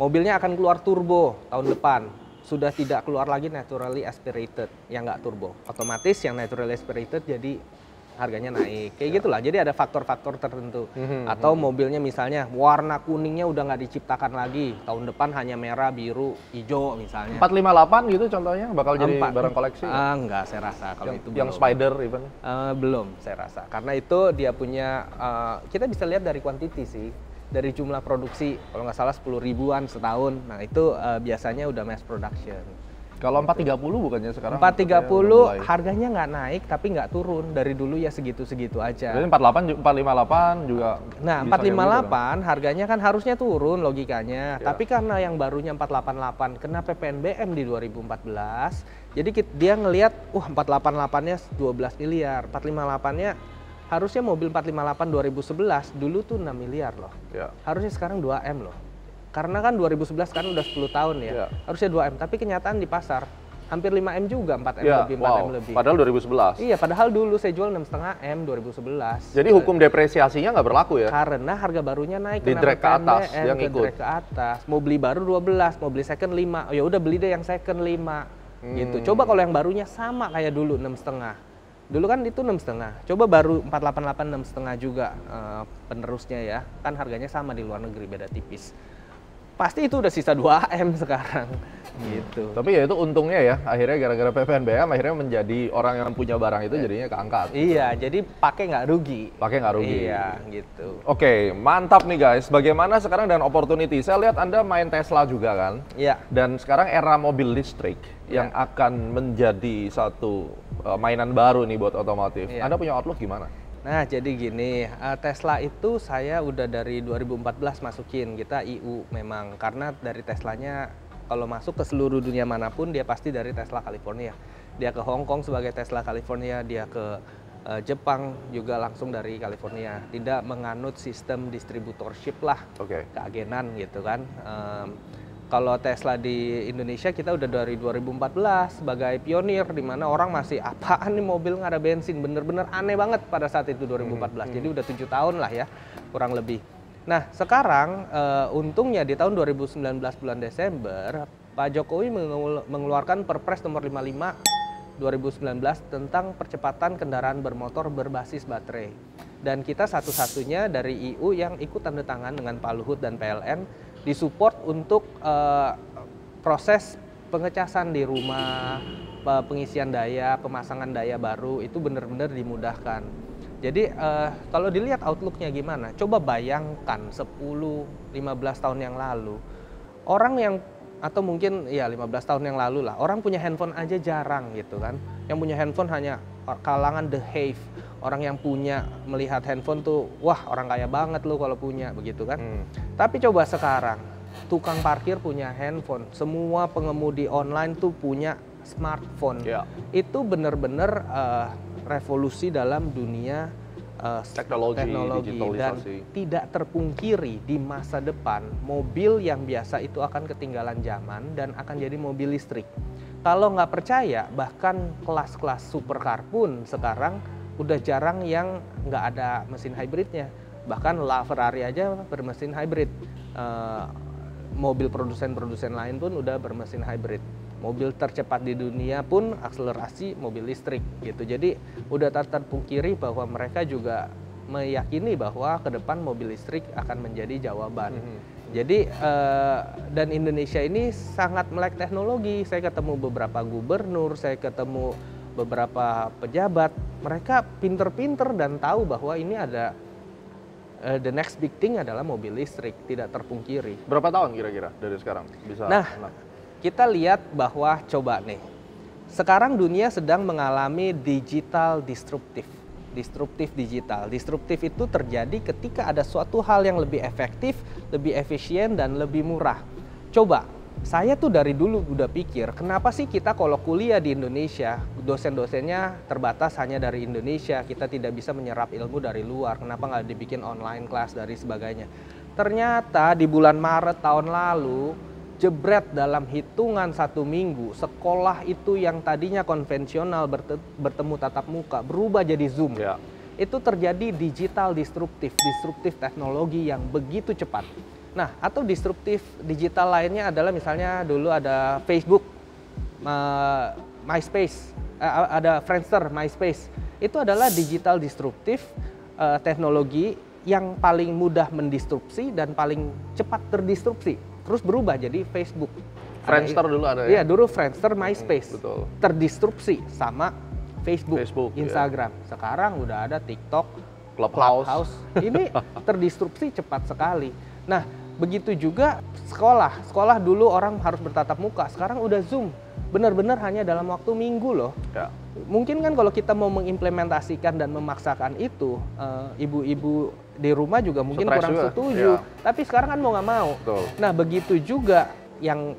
mobilnya akan keluar turbo tahun depan, sudah tidak keluar lagi naturally aspirated yang nggak turbo. Otomatis yang naturally aspirated jadi harganya naik, kayak gitulah. Jadi ada faktor-faktor tertentu. Atau mobilnya misalnya warna kuningnya udah nggak diciptakan lagi, tahun depan hanya merah, biru, hijau misalnya. 458 gitu contohnya bakal jadi barang koleksi? Enggak, saya rasa kalau itu yang belum. Spider even? Belum, saya rasa. Karena itu dia punya, kita bisa lihat dari quantity sih, dari jumlah produksi. Kalau nggak salah 10 ribuan setahun. Nah itu biasanya udah mass production. Kalau 430 bukannya sekarang? 430 harganya nggak naik tapi nggak turun, dari dulu ya segitu-segitu aja. Jadi 458 juga. Nah 458 harganya kan harusnya turun logikanya, tapi karena yang barunya 488 kena PPNBM di 2014, jadi dia ngelihat 488-nya 12 miliar, 458-nya harusnya mobil 458 2011 dulu tuh 6 miliar loh, harusnya sekarang 2M loh. Karena kan 2011 kan udah 10 tahun ya, harusnya 2M, tapi kenyataan di pasar hampir 5M juga, 4M lebih, 4M lebih. Padahal 2011? Iya, padahal dulu saya jual 6,5M 2011. Jadi hukum depresiasinya nggak berlaku ya? Karena harga barunya naik, di drag ke atas, yang ikut. Drag ke atas. Mau beli baru 12, mau beli second 5, ya udah beli deh yang second 5. Gitu. Coba kalau yang barunya sama kayak dulu 6,5. Dulu kan itu 6,5. Coba baru 488 6,5 juga penerusnya ya. Kan harganya sama di luar negeri, beda tipis. pasti itu udah sisa 2 M sekarang. Gitu. Tapi ya itu untungnya ya, akhirnya gara-gara PPNBM akhirnya menjadi orang yang punya barang itu jadinya keangkat. Iya, jadi pakai nggak rugi. Pakai nggak rugi. Iya, gitu. Oke, mantap nih guys. Bagaimana sekarang dengan opportunity? Saya lihat Anda main Tesla juga kan? Iya. Dan sekarang era mobil listrik yang akan menjadi satu mainan baru nih buat otomotif. Iya. Anda punya outlook gimana? Nah, jadi gini, Tesla itu saya udah dari 2014 masukin, kita IU memang. Karena dari Teslanya, kalau masuk ke seluruh dunia manapun, dia pasti dari Tesla California. Dia ke Hong Kong sebagai Tesla California, dia ke Jepang juga langsung dari California. Tidak menganut sistem distributorship lah, keagenan gitu kan. Kalau Tesla di Indonesia kita udah dari 2014 sebagai pionir, di mana orang masih apaan nih mobil nggak ada bensin, bener-bener aneh banget pada saat itu 2014. Jadi udah 7 tahun lah ya kurang lebih. Nah sekarang untungnya di tahun 2019 bulan Desember Pak Jokowi mengeluarkan Perpres nomor 55 2019 tentang percepatan kendaraan bermotor berbasis baterai. Dan kita satu-satunya dari IU yang ikut tanda tangan dengan Pak Luhut dan PLN disupport untuk proses pengecasan di rumah, pengisian daya, pemasangan daya baru itu benar-benar dimudahkan. Jadi kalau dilihat outlooknya gimana, coba bayangkan 10-15 tahun yang lalu, orang yang, atau mungkin ya 15 tahun yang lalu lah, orang punya handphone aja jarang gitu kan. Yang punya handphone hanya kalangan the have. Orang yang punya melihat handphone tuh, wah orang kaya banget lo kalau punya, begitu kan. Tapi coba sekarang, tukang parkir punya handphone, semua pengemudi online tuh punya smartphone. Itu benar-benar revolusi dalam dunia teknologi dan tidak terpungkiri di masa depan mobil yang biasa itu akan ketinggalan zaman dan akan jadi mobil listrik. Kalau nggak percaya, bahkan kelas-kelas supercar pun sekarang udah jarang yang nggak ada mesin hybridnya. Bahkan Ferrari aja bermesin hybrid. Mobil produsen-produsen lain pun udah bermesin hybrid. Mobil tercepat di dunia pun akselerasi mobil listrik gitu. Jadi udah tak terpungkiri bahwa mereka juga meyakini bahwa ke depan mobil listrik akan menjadi jawaban. Jadi dan Indonesia ini sangat melek teknologi. Saya ketemu beberapa gubernur, saya ketemu beberapa pejabat, mereka pinter-pinter dan tahu bahwa ini ada the next big thing adalah mobil listrik, tidak terpungkiri. Berapa tahun kira-kira dari sekarang bisa? Nah, kita lihat bahwa coba nih, sekarang dunia sedang mengalami digital disruptif digital. Disruptif itu terjadi ketika ada suatu hal yang lebih efektif, lebih efisien, dan lebih murah. Coba, saya tuh dari dulu udah pikir, kenapa sih kita kalau kuliah di Indonesia, dosen-dosennya terbatas hanya dari Indonesia, kita tidak bisa menyerap ilmu dari luar, kenapa nggak dibikin online class dari sebagainya. Ternyata di bulan Maret tahun lalu, jebret dalam hitungan 1 minggu, sekolah itu yang tadinya konvensional bertemu tatap muka, berubah jadi Zoom. Itu terjadi digital disruptif teknologi yang begitu cepat. Nah, atau disruptif digital lainnya adalah misalnya dulu ada Facebook, MySpace, ada Friendster, MySpace. Itu adalah digital disruptif teknologi yang paling mudah mendisrupsi dan paling cepat terdisrupsi. Terus berubah jadi Facebook. Friendster dulu ada ya? Iya, dulu Friendster, MySpace. Betul. Terdisrupsi sama Facebook, Instagram. Sekarang udah ada TikTok, Clubhouse. Ini terdisrupsi cepat sekali. Nah, begitu juga sekolah. Sekolah dulu orang harus bertatap muka, sekarang udah Zoom. Benar-benar hanya dalam waktu minggu loh. Mungkin kan kalau kita mau mengimplementasikan dan memaksakan itu, ibu-ibu di rumah juga mungkin kurang setuju. Tapi sekarang kan mau nggak mau. Nah, begitu juga yang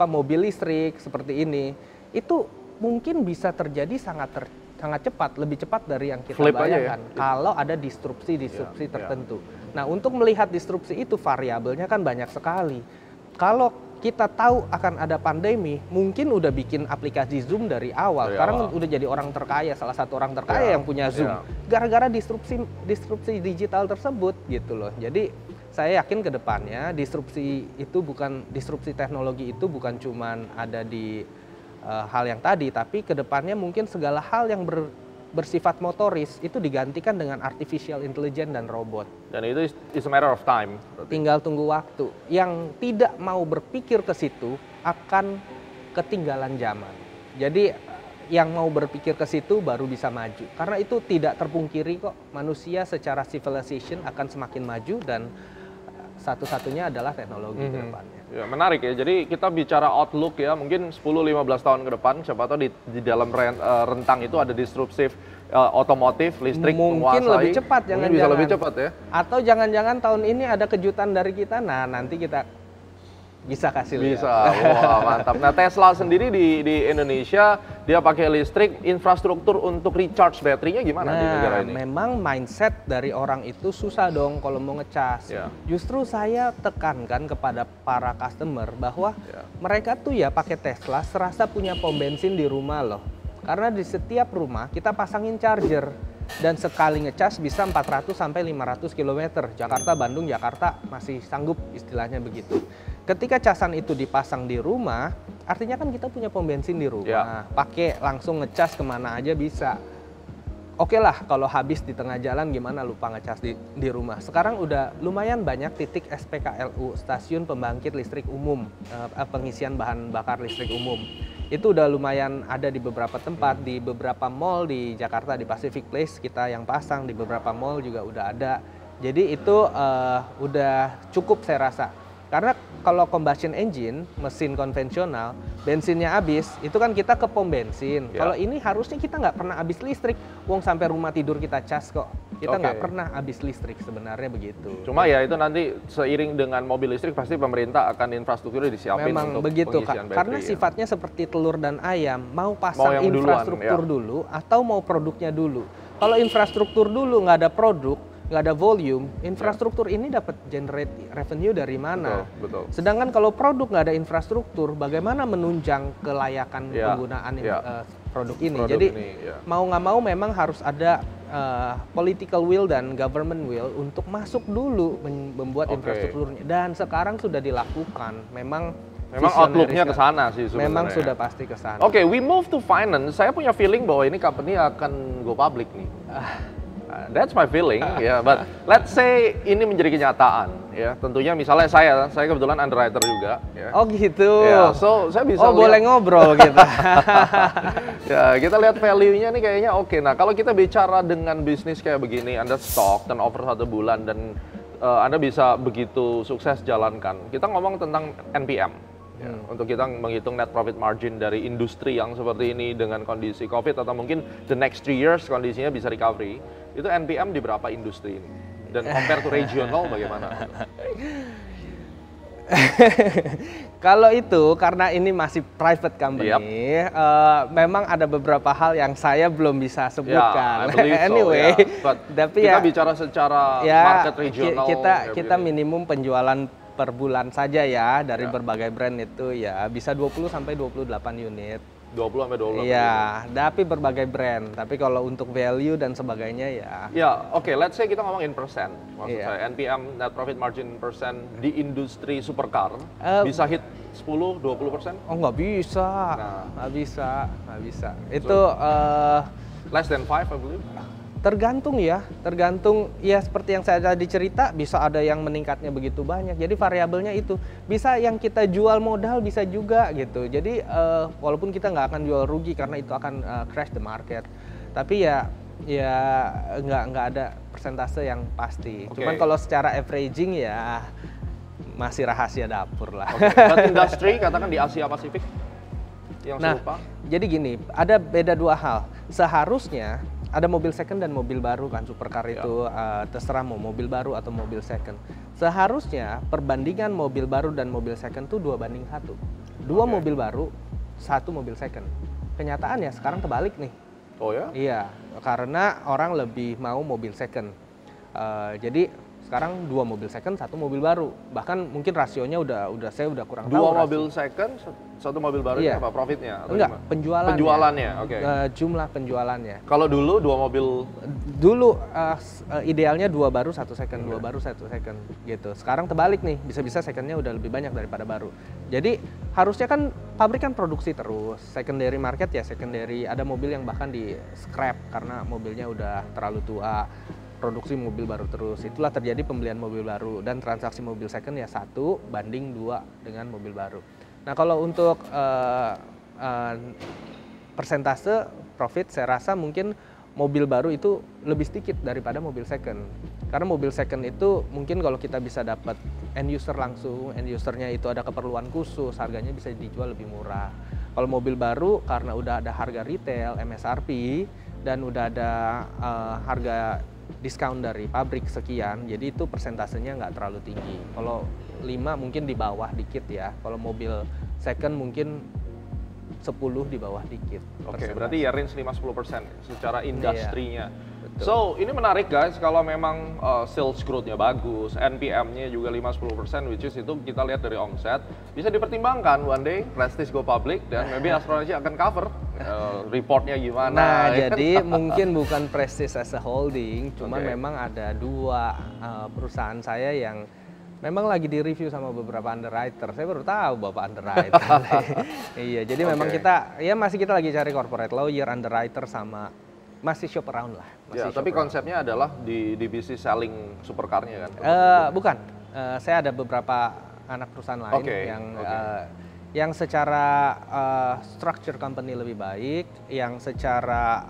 mobil listrik seperti ini, itu mungkin bisa terjadi sangat cepat, lebih cepat dari yang kita bayangkan. Kalau ada disrupsi tertentu. Nah, untuk melihat disrupsi itu variabelnya kan banyak sekali. Kalau kita tahu akan ada pandemi, mungkin udah bikin aplikasi Zoom dari awal. Sekarang udah jadi orang terkaya, salah satu orang terkaya yang punya Zoom. Gara-gara disrupsi digital tersebut gitu loh. Jadi saya yakin ke depannya disrupsi teknologi itu bukan cuman ada di hal yang tadi, tapi ke depannya mungkin segala hal yang bersifat motoris itu digantikan dengan artificial intelligence dan robot. Dan itu is a matter of time. Berarti. Tinggal tunggu waktu. Yang tidak mau berpikir ke situ akan ketinggalan zaman. Jadi yang mau berpikir ke situ baru bisa maju. Karena itu tidak terpungkiri kok, manusia secara civilization akan semakin maju dan satu-satunya adalah teknologi ke depannya. Ya, menarik ya. Jadi kita bicara outlook ya, mungkin 10-15 tahun ke depan, siapa tahu di dalam rentang itu ada disruptif otomotif, listrik, mungkin menguasai. lebih cepat, Mungkin bisa lebih cepat ya. Atau jangan-jangan tahun ini ada kejutan dari kita, nah nanti kita bisa kasih lihat. Bisa, wah mantap. Nah Tesla sendiri di Indonesia, dia pakai listrik, infrastruktur untuk recharge baterainya gimana di negara ini? Memang mindset dari orang itu susah dong kalau mau ngecas. Ya. Justru saya tekankan kepada para customer bahwa mereka tuh ya pakai Tesla serasa punya pom bensin di rumah loh. Karena di setiap rumah kita pasangin charger. Dan sekali ngecas bisa 400 sampai 500 km. Jakarta, Bandung, Jakarta masih sanggup istilahnya begitu. Ketika casan itu dipasang di rumah, artinya kan kita punya pom bensin di rumah. Pakai langsung ngecas kemana aja bisa. Oke lah kalau habis di tengah jalan gimana lupa ngecas di rumah. Sekarang udah lumayan banyak titik SPKLU, stasiun pembangkit listrik umum, pengisian bahan bakar listrik umum. Itu udah lumayan ada di beberapa tempat, di beberapa mall di Jakarta, di Pacific Place kita yang pasang, di beberapa mall juga udah ada. Jadi itu udah cukup saya rasa. Karena kalau combustion engine, mesin konvensional, bensinnya habis, itu kan kita ke pom bensin. Kalau ini harusnya kita nggak pernah habis listrik. Wong sampai rumah tidur kita cas kok. Kita nggak pernah habis listrik sebenarnya begitu. Cuma ya itu nanti seiring dengan mobil listrik pasti pemerintah akan infrastrukturnya disiapin memang untuk begitu, pengisian baterai. Karena sifatnya seperti telur dan ayam, mau pasang infrastruktur dulu atau mau produknya dulu. Kalau infrastruktur dulu nggak ada produk, nggak ada volume, infrastruktur ini dapat generate revenue dari mana? Betul. Sedangkan kalau produk nggak ada infrastruktur, bagaimana menunjang kelayakan penggunaan produk ini? Jadi mau nggak mau memang harus ada political will dan government will untuk masuk dulu membuat infrastrukturnya. Dan sekarang sudah dilakukan. Memang outlook-nya ke sana sih sebenarnya. Memang sudah pasti ke sana. Oke, we move to finance. Saya punya feeling bahwa ini company akan go public nih. That's my feeling, ya. But let's say ini menjadi kenyataan, ya. Tentunya misalnya saya kebetulan underwriter juga, ya. Oh gitu. Ya, so saya bisa. Boleh ngobrol kita. Ya, kita lihat value-nya nih kayaknya oke. Nah, kalau kita bicara dengan bisnis kayak begini, Anda stock turnover 1 bulan dan Anda bisa begitu sukses jalankan. Kita ngomong tentang NPM. Ya, untuk kita menghitung net profit margin dari industri yang seperti ini dengan kondisi COVID atau mungkin the next 3 years kondisinya bisa recovery, itu NPM di berapa industri ini? Dan compare to regional bagaimana? Kalau itu karena ini masih private company, memang ada beberapa hal yang saya belum bisa sebutkan. Anyway, tapi kita bicara secara market regional. Kita minimum penjualan per bulan saja ya dari berbagai brand itu ya bisa 20 sampai 28 unit. 20 sampai 28. Iya, tapi berbagai brand. Tapi kalau untuk value dan sebagainya ya. Ya, oke, let's say kita ngomongin persen. Maksud saya NPM net profit margin persen di industri supercar bisa hit 10-20%? Oh, nggak bisa. Nggak bisa. Itu less than 5 I believe. Tergantung ya seperti yang saya tadi cerita, bisa ada yang meningkatnya begitu banyak. Jadi variabelnya itu bisa yang kita jual modal bisa juga gitu. Jadi walaupun kita nggak akan jual rugi karena itu akan crash the market. Tapi ya nggak ada persentase yang pasti. Cuman kalau secara averaging ya masih rahasia dapur lah. But industri katakan di Asia Pasifik yang serupa. Jadi gini, ada beda dua hal. Seharusnya ada mobil second dan mobil baru kan, supercar itu terserah mau mobil baru atau mobil second. Seharusnya perbandingan mobil baru dan mobil second tuh 2:1. 2 mobil baru, 1 mobil second. Kenyataannya sekarang terbalik nih. Oh ya? Iya, karena orang lebih mau mobil second. Jadi sekarang 2 mobil second, 1 mobil baru. Bahkan mungkin rasionya saya udah kurang tahu. 2 mobil second, satu mobil baru ini apa? Profitnya? Atau Enggak, gimana? penjualannya. Penjualannya, oke. Jumlah penjualannya. Kalau dulu 2 mobil... Dulu idealnya 2 baru 1 second, 2 baru 1 second gitu. Sekarang terbalik nih, bisa-bisa secondnya udah lebih banyak daripada baru. Jadi harusnya kan pabrik kan produksi terus, secondary market ya secondary. Ada mobil yang bahkan di scrap karena mobilnya udah terlalu tua, produksi mobil baru terus. Itulah terjadi pembelian mobil baru dan transaksi mobil second ya 1 banding 2 dengan mobil baru. Nah kalau untuk persentase profit saya rasa mungkin mobil baru itu lebih sedikit daripada mobil second. Karena mobil second itu mungkin kalau kita bisa dapat end user langsung, end usernya itu ada keperluan khusus, harganya bisa dijual lebih murah. Kalau mobil baru karena udah ada harga retail, MSRP, dan udah ada harga diskon dari pabrik sekian, jadi itu persentasenya nggak terlalu tinggi. Kalau 5 mungkin di bawah dikit ya, kalau mobil second mungkin 10 di bawah dikit. Oke, berarti ya range 5-10% secara industrinya. Betul. So, ini menarik guys, kalau memang sales growth-nya bagus, NPM-nya juga 5-10%, which is itu kita lihat dari omset, bisa dipertimbangkan one day Prestige go public, dan maybe Astronaci akan cover reportnya gimana. Nah, jadi mungkin bukan Prestige as a holding, cuman memang ada 2 perusahaan saya yang memang lagi di-review sama beberapa underwriter. Saya baru tahu Bapak underwriter. Iya, jadi memang kita lagi cari corporate lawyer, underwriter sama masih shop around lah. Ya, tapi konsepnya adalah di bisnis selling supercar-nya kan? Bukan. Saya ada beberapa anak perusahaan lain yang secara structure company lebih baik, yang secara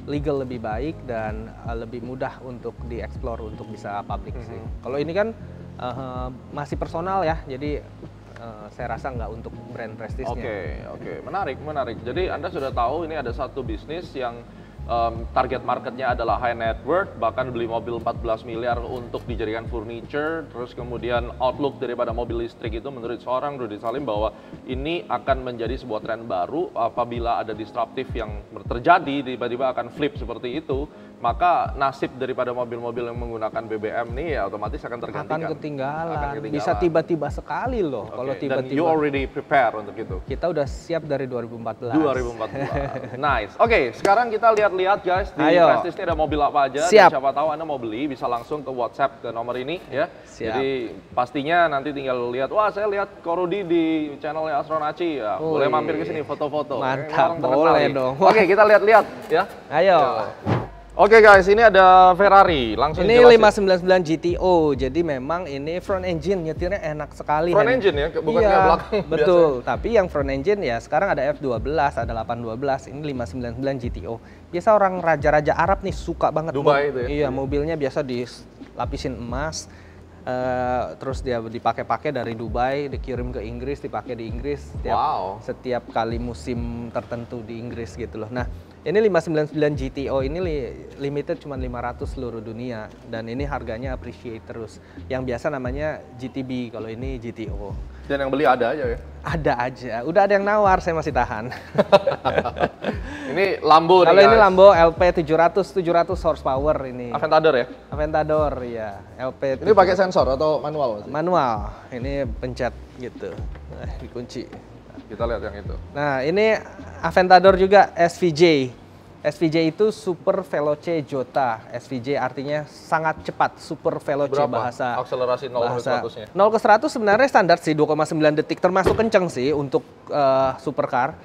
legal lebih baik dan lebih mudah untuk dieksplor untuk bisa public sih. Kalau ini kan masih personal ya, jadi saya rasa nggak untuk brand prestisnya. Oke, menarik. Jadi Anda sudah tahu ini ada satu bisnis yang target marketnya adalah high net worth, bahkan beli mobil 14 miliar untuk dijadikan furniture, terus kemudian outlook daripada mobil listrik itu menurut seorang Rudy Salim bahwa ini akan menjadi sebuah tren baru apabila ada disruptif yang terjadi, tiba-tiba akan flip seperti itu, maka nasib daripada mobil-mobil yang menggunakan BBM nih ya otomatis akan tergantikan. Akan ketinggalan. Bisa tiba-tiba sekali loh kalau tiba-tiba. Dan you already prepare untuk itu? Kita udah siap dari 2014. 2014, nice. Oke, sekarang kita lihat guys, di Prestige ini ada mobil apa aja. Siap. Dan siapa tahu Anda mau beli, bisa langsung ke WhatsApp ke nomor ini ya. Siap. Jadi pastinya nanti tinggal lihat, wah saya lihat Ko Rudy di channelnya Astronaci ya. Boleh mampir ke sini foto-foto. Mantap, boleh dong. Oke, kita lihat-lihat ya. Ayo. Oke guys, ini ada Ferrari. Langsung ini jelasin. 599 GTO, jadi memang ini front engine, nyetirnya enak sekali. Front engine ya, bukan kayak belakang. Betul, biasa. Tapi yang front engine ya sekarang ada F12, ada 812, ini 599 GTO. Biasa orang raja-raja Arab nih suka banget. Dubai itu ya? Iya, mobilnya biasa dilapisin emas, terus dia dipakai-pakai dari Dubai, dikirim ke Inggris, dipakai di Inggris setiap kali musim tertentu di Inggris gitu loh. Nah, ini 599 GTO ini limited cuma 500 seluruh dunia dan ini harganya appreciate terus. Yang biasa namanya GTB, kalau ini GTO. Dan yang beli ada aja ya? Ada aja. Udah ada yang nawar, saya masih tahan. Ini Lambo nih. Kalau ini Lambo LP 700 horsepower ini. Aventador ya? Aventador ya. LP. Ini pakai sensor atau manual? Manual. Ini pencet gitu. Dikunci. Kita lihat yang itu. Nah, ini Aventador juga SVJ. SVJ itu Super Veloce Jota. SVJ artinya sangat cepat, Super Veloce. Berapa bahasa akselerasi 0 ke 100-nya? 0 ke 100 sebenarnya standar sih 2,9 detik, termasuk kenceng sih untuk supercar.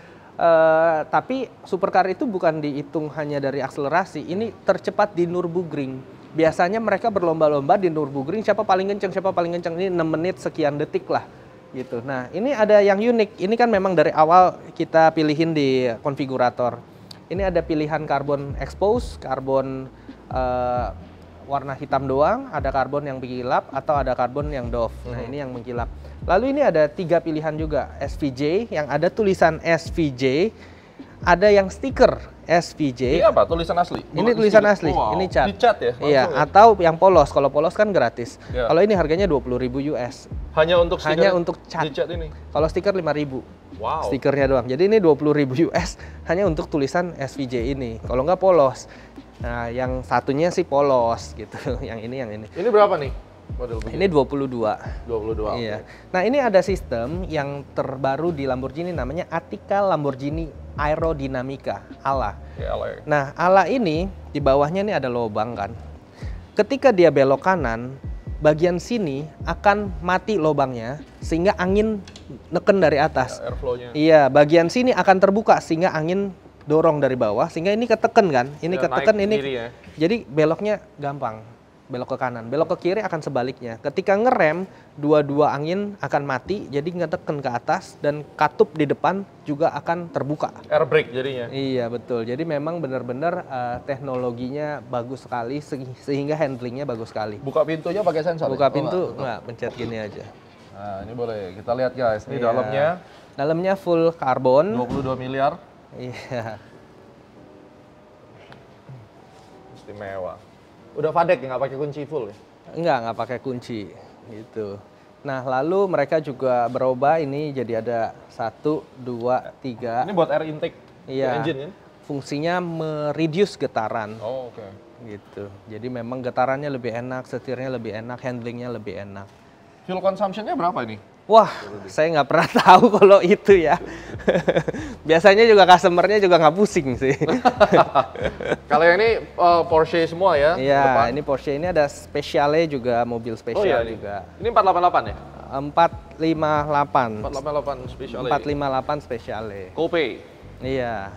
Tapi supercar itu bukan dihitung hanya dari akselerasi, ini tercepat di Nürburgring. Biasanya mereka berlomba-lomba di Nürburgring siapa paling kenceng, ini 6 menit sekian detik lah gitu. Nah, ini ada yang unik. Ini kan memang dari awal kita pilihin di konfigurator. Ini ada pilihan karbon expose, karbon warna hitam doang, ada karbon yang mengkilap atau ada karbon yang doff. Nah, ini yang mengkilap. Lalu ini ada 3 pilihan juga, SVJ yang ada tulisan SVJ, ada yang stiker SVJ. Ini apa? Tulisan asli? Ini tulisan asli. Wow. Ini cat. Dicat ya? Iya, ya? atau yang polos. Kalau polos kan gratis. Ya. Kalau ini harganya 20.000 US. Hanya untuk stiker? Hanya untuk cat. Dicat ini. Kalau stiker 5.000. Wow. Stikernya doang. Jadi ini 20.000 US hanya untuk tulisan SVJ ini. Kalau nggak polos. Nah, yang satunya sih polos gitu. Yang ini. Ini berapa nih? Model begini. Ini 22. 22. Iya. Nah, ini ada sistem yang terbaru di Lamborghini namanya Atika Lamborghini Aerodinamica ALA. Ya, ala ya. Nah, ALA ini di bawahnya ini ada lubang kan. Ketika dia belok kanan, bagian sini akan mati lubangnya sehingga angin neken dari atas. Ya, airflow-nya. Iya, bagian sini akan terbuka sehingga angin dorong dari bawah sehingga ini keteken kan. Ini Ya, keteken naik ini. sendiri ya. Jadi beloknya gampang. Belok ke kanan, belok ke kiri akan sebaliknya. Ketika ngerem, dua-dua angin akan mati, jadi ngeteken ke atas dan katup di depan juga akan terbuka. Air brake jadinya. Iya betul. Jadi memang benar-benar teknologinya bagus sekali sehingga handlingnya bagus sekali. Buka pintunya pakai sensor. Buka ya? pintu Enggak. nggak pencet gini aja. Nah, ini boleh kita lihat guys. Ini Iya. dalamnya Dalamnya full karbon. 22 miliar. Iya. Istimewa. Udah FADEC ya, nggak pakai kunci full ya? Nggak pakai kunci gitu. Nah lalu mereka juga berubah ini jadi ada 1, 2, 3. Ini buat air intake Iya. engine ya? Fungsinya mereduce getaran Oh, oke. gitu. Jadi memang getarannya lebih enak, setirnya lebih enak, handlingnya lebih enak. Fuel consumption-nya berapa ini? Wah, saya nggak pernah tahu kalau itu ya. Biasanya juga customer-nya juga nggak pusing sih. Kalau yang ini Porsche semua ya? Iya, depan? ini Porsche ini ada spesialnya juga, mobil spesial Oh iya, juga. Ini 488 ya? 458. 488 spesial. 458 spesialnya. Coupe. Iya.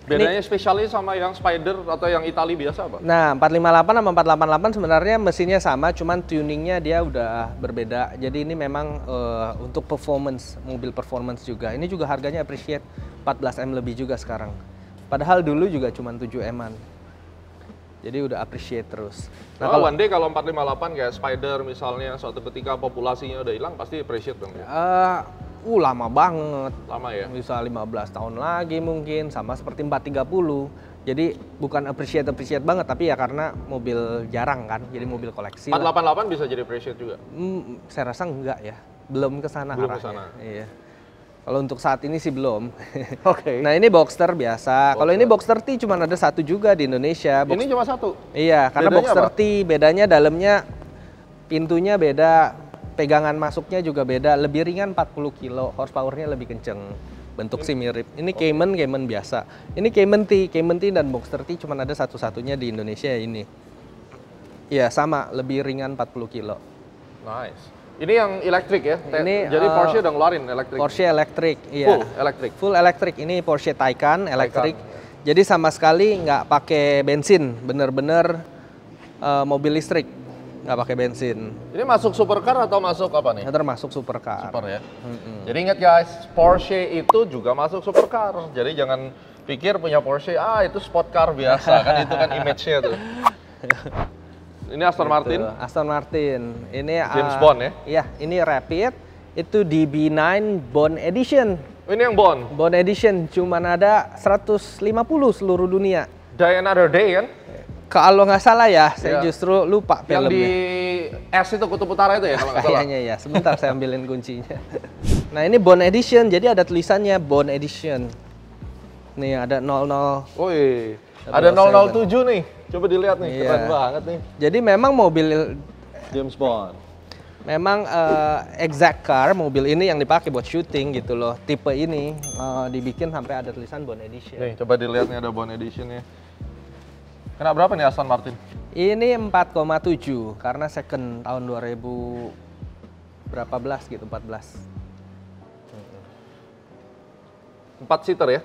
Bedanya spesialnya sama yang Spider atau yang Itali biasa apa? Nah, 458 sama 488 sebenarnya mesinnya sama, cuman tuningnya dia udah berbeda. Jadi ini memang untuk performance, mobil performance juga. Ini juga harganya appreciate 14M lebih juga sekarang. Padahal dulu juga cuman 7M-an. Jadi udah appreciate terus. Nah, kalau one day kalau 458 kayak Spider misalnya suatu ketika populasinya udah hilang pasti appreciate dong ya? Lama banget. Lama ya? Bisa 15 tahun lagi mungkin, sama seperti 430. Jadi bukan appreciate banget, tapi ya karena mobil jarang kan, jadi mobil koleksi. 488 bisa jadi appreciate juga? Saya rasa enggak ya, belum ke sana Belum arahnya. kesana. Iya. Kalau untuk saat ini sih belum. Oke. Nah ini Boxster biasa. Kalau ini Boxster T cuma ada satu juga di Indonesia. Ini cuma satu? Iya, karena Bedanya Boxster apa? T bedanya dalamnya pintunya beda, pegangan masuknya juga beda, lebih ringan 40 kilo, horsepower-nya lebih kenceng. Bentuk sih mirip. Ini Cayman biasa. Ini Cayman T dan Boxster T cuma ada satu-satunya di Indonesia ini. Iya, sama, lebih ringan 40 kilo. Nice. Ini yang elektrik ya? Ini, Jadi Porsche udah ngeluarin elektrik? Porsche elektrik, iya. Full elektrik? Full elektrik. Ini Porsche Taycan elektrik. Taycan, Jadi sama sekali nggak pakai bensin, bener-bener mobil listrik, nggak pakai bensin. Ini masuk supercar atau masuk apa nih? Termasuk supercar. Super ya. Jadi ingat guys, Porsche itu juga masuk supercar. Jadi jangan pikir punya Porsche, itu sport car biasa kan, itu kan image-nya tuh. Ini Aston Martin. Aston Martin. Ini James Bond ya? Iya, ini Rapid. Itu DB9 Bond Edition. Ini yang Bond. Bond Edition cuman ada 150 seluruh dunia. Die Another Day kan? Kalau nggak salah ya, saya Iya. justru lupa Yang filmnya. di S itu Kutub Utara itu ya kalau nggak salah. Kayaknya ya, sebentar saya ambilin kuncinya. Nah ini Bond Edition, jadi ada tulisannya Bond Edition. Nih ada 00. Woi, ada 007 nih. Coba dilihat nih, Iya. keren banget nih. Jadi memang mobil, James Bond. memang exact car, mobil ini yang dipakai buat syuting gitu loh. Tipe ini dibikin sampai ada tulisan Bond Edition. Nih, coba dilihat nih ada Bond Edition-nya. Kena berapa nih Aston Martin? Ini 4,7 karena second tahun 2000 berapa belas gitu, 14. 4 seater ya?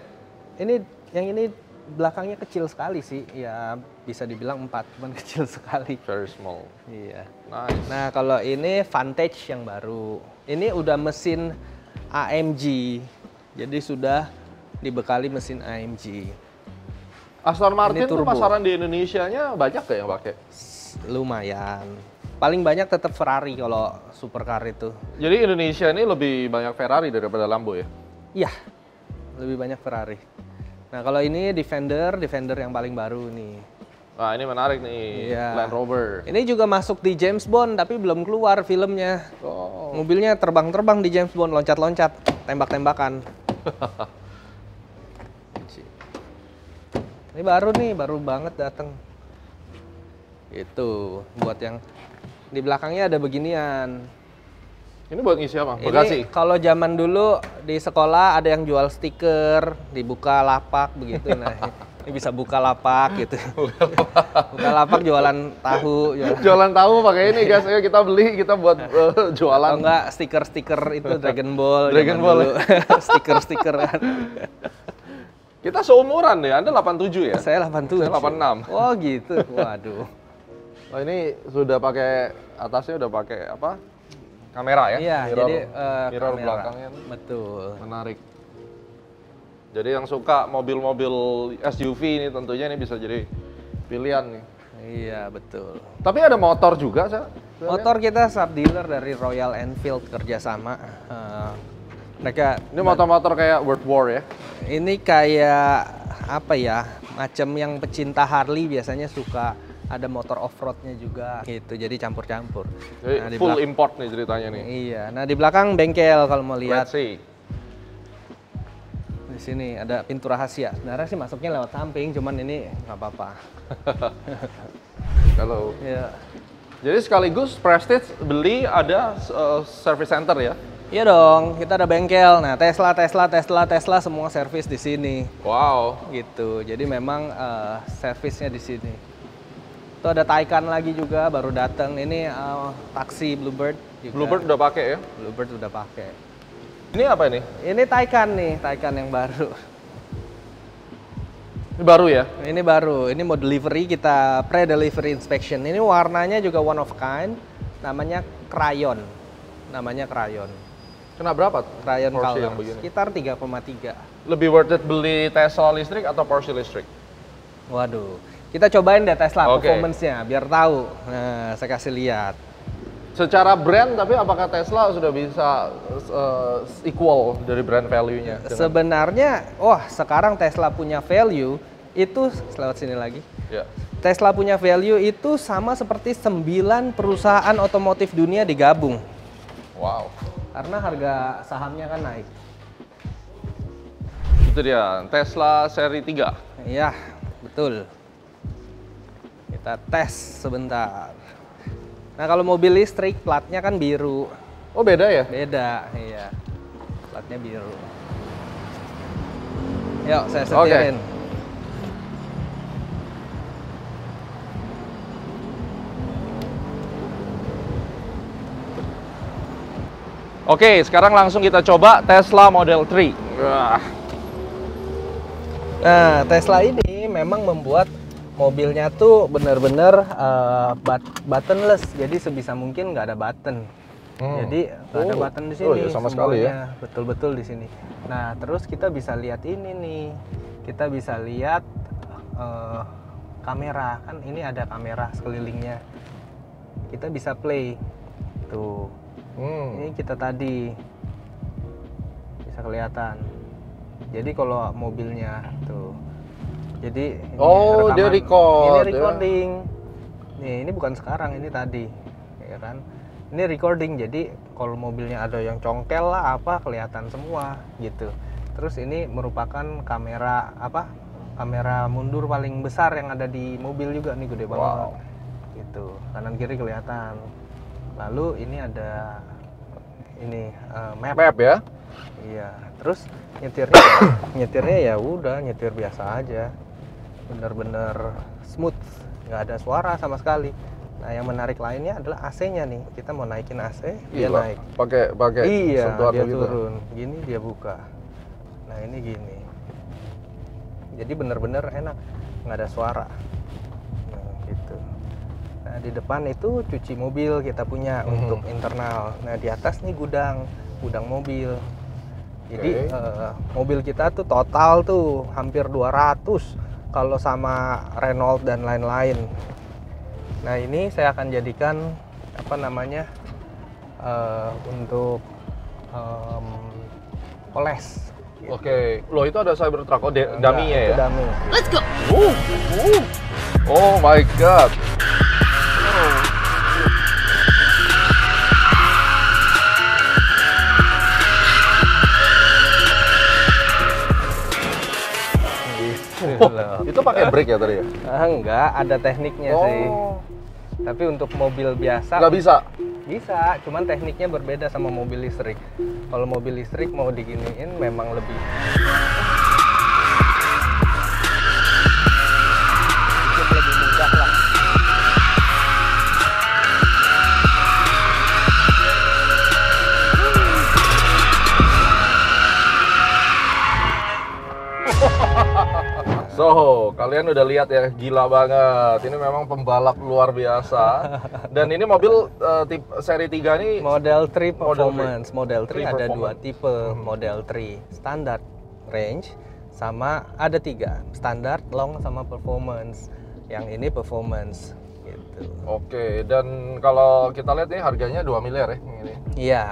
Yang ini belakangnya kecil sekali sih, ya bisa dibilang 4, cuman kecil sekali. Very small. Iya. Nice. Nah kalau ini Vantage yang baru, ini udah mesin AMG, jadi sudah dibekali mesin AMG. Aston Martin Ini tuh turbo. pasaran di Indonesianya banyak gak yang pakai? Lumayan. Paling banyak tetap Ferrari kalau supercar itu. Jadi Indonesia ini lebih banyak Ferrari daripada Lambo ya? Iya, lebih banyak Ferrari. Nah kalau ini Defender yang paling baru nih. Nah ini menarik nih, Iya. Land Rover. Ini juga masuk di James Bond tapi belum keluar filmnya. Oh. Mobilnya terbang-terbang di James Bond, loncat-loncat, tembak-tembakan. Ini baru nih, baru banget datang. Itu buat yang Di belakangnya ada beginian. Ini buat ngisi apa? Bagasi? Ini kalau zaman dulu di sekolah ada yang jual stiker, dibuka lapak begitu. Nah, ini bisa buka lapak gitu. Buka lapak jualan tahu. Jualan tahu pakai ini guys, ayo kita beli, kita buat jualan. Atau enggak stiker-stiker itu Dragon Ball. Dragon Ball. Stiker-stiker kan. Kita seumuran deh, Anda 87 ya? Saya 87. Saya 86. Oh gitu, waduh. Oh ini sudah pakai, atasnya udah pakai apa? Kamera ya? Iya, mirror, jadi mirror kamera. belakangnya. Betul. Menarik. Jadi yang suka mobil-mobil SUV ini tentunya ini bisa jadi pilihan nih. Iya, betul. Tapi ada motor juga, saya. Motor kita sub dealer dari Royal Enfield kerjasama. Mereka Ini motor-motor kayak World War ya? ini kayak apa ya? Macam yang pecinta Harley biasanya suka ada motor off-roadnya juga gitu. Jadi campur-campur. Jadi Nah, di full import nih ceritanya nih. Iya. Nah, di belakang bengkel kalau mau lihat. Red Sea. Di sini ada pintu rahasia. Sebenarnya sih masuknya lewat samping, cuman ini nggak apa-apa. Halo. Iya. Jadi sekaligus Prestige beli ada service center ya? Iya dong, kita ada bengkel. Nah, Tesla semua servis di sini. Wow. Gitu. Jadi memang servisnya di sini. Itu ada Taycan lagi juga baru datang. Ini taksi Bluebird juga. Bluebird udah pakai ya? Bluebird udah pakai. Ini apa ini? Ini Taycan nih, Taycan yang baru. Ini baru ya? Ini baru. Ini mau delivery, kita pre-delivery inspection. Ini warnanya juga one of kind. Namanya Crayon. Kena berapa? Crayon Porsche color. yang begini? Sekitar 3,3. Lebih worth it beli Tesla listrik atau Porsche listrik? Waduh. Kita cobain deh Tesla Oke. performance-nya biar tahu. Nah, saya kasih lihat. Secara brand, tapi apakah Tesla sudah bisa equal dari brand value-nya? Sebenarnya, sekarang Tesla punya value itu lewat sini lagi. Ya. Tesla punya value itu sama seperti 9 perusahaan otomotif dunia digabung. Wow. Karena harga sahamnya kan naik. Itu dia, Tesla seri 3. Iya, betul. Kita tes sebentar. Nah, kalau mobil listrik platnya kan biru. Oh beda ya? Beda, iya. Platnya biru. Yuk, saya setirin. Oke, sekarang langsung kita coba Tesla Model 3. Wah. Nah, Tesla ini memang membuat mobilnya tuh bener-bener buttonless. Jadi sebisa mungkin nggak ada button. Jadi nggak ada button di sini. Oh, ya sama sekali ya. Betul-betul di sini. Nah, terus kita bisa lihat ini nih. Kita bisa lihat kamera. Kan ini ada kamera sekelilingnya. Kita bisa play. Tuh. Ini kita tadi bisa kelihatan. Jadi kalau mobilnya tuh, jadi ini dia record. Ini recording. Ya. Nih ini bukan sekarang, ini tadi, ya kan? Ini recording. Jadi kalau mobilnya ada yang congkel lah apa kelihatan semua gitu. Terus ini merupakan kamera apa? Kamera mundur paling besar yang ada di mobil juga nih, gede banget. Wow. Gitu. Kanan kiri kelihatan. Lalu ini ada map ya? Iya. Terus nyetirnya ya udah nyetir biasa aja. Bener-bener smooth, nggak ada suara sama sekali. Nah, yang menarik lainnya adalah AC-nya nih. Kita mau naikin AC, dia naik. Pakai Iya, sentuhan dia gitu. turun. Gini dia buka. Nah, ini gini. Jadi bener-bener enak, nggak ada suara. Nah, gitu. Nah, di depan itu cuci mobil kita punya untuk internal. Nah, di atas nih gudang mobil. Jadi mobil kita tuh total tuh hampir 200 kalau sama Renault dan lain-lain. Nah, ini saya akan jadikan apa namanya untuk poles. Gitu. Oke. Loh, itu ada Cybertruck, dummy-nya ya? Itu dummy. Let's go. Oh my god. Gitu loh. Itu pakai brake ya tadi ya? Enggak, ada tekniknya sih. Tapi untuk mobil biasa Nggak bisa? bisa, cuman tekniknya berbeda sama mobil listrik. Kalau mobil listrik mau diginiin memang lebih mudah lah. So, kalian udah lihat ya, gila banget. Ini memang pembalap luar biasa. Dan ini mobil seri 3 ini Model 3 Performance. Model Model 3 3 ada dua Performance. tipe. Model 3 Standard Range sama ada 3. Standard, Long sama Performance. Yang ini Performance gitu. Oke, dan kalau kita lihat ini harganya 2 miliar ya ini. Iya.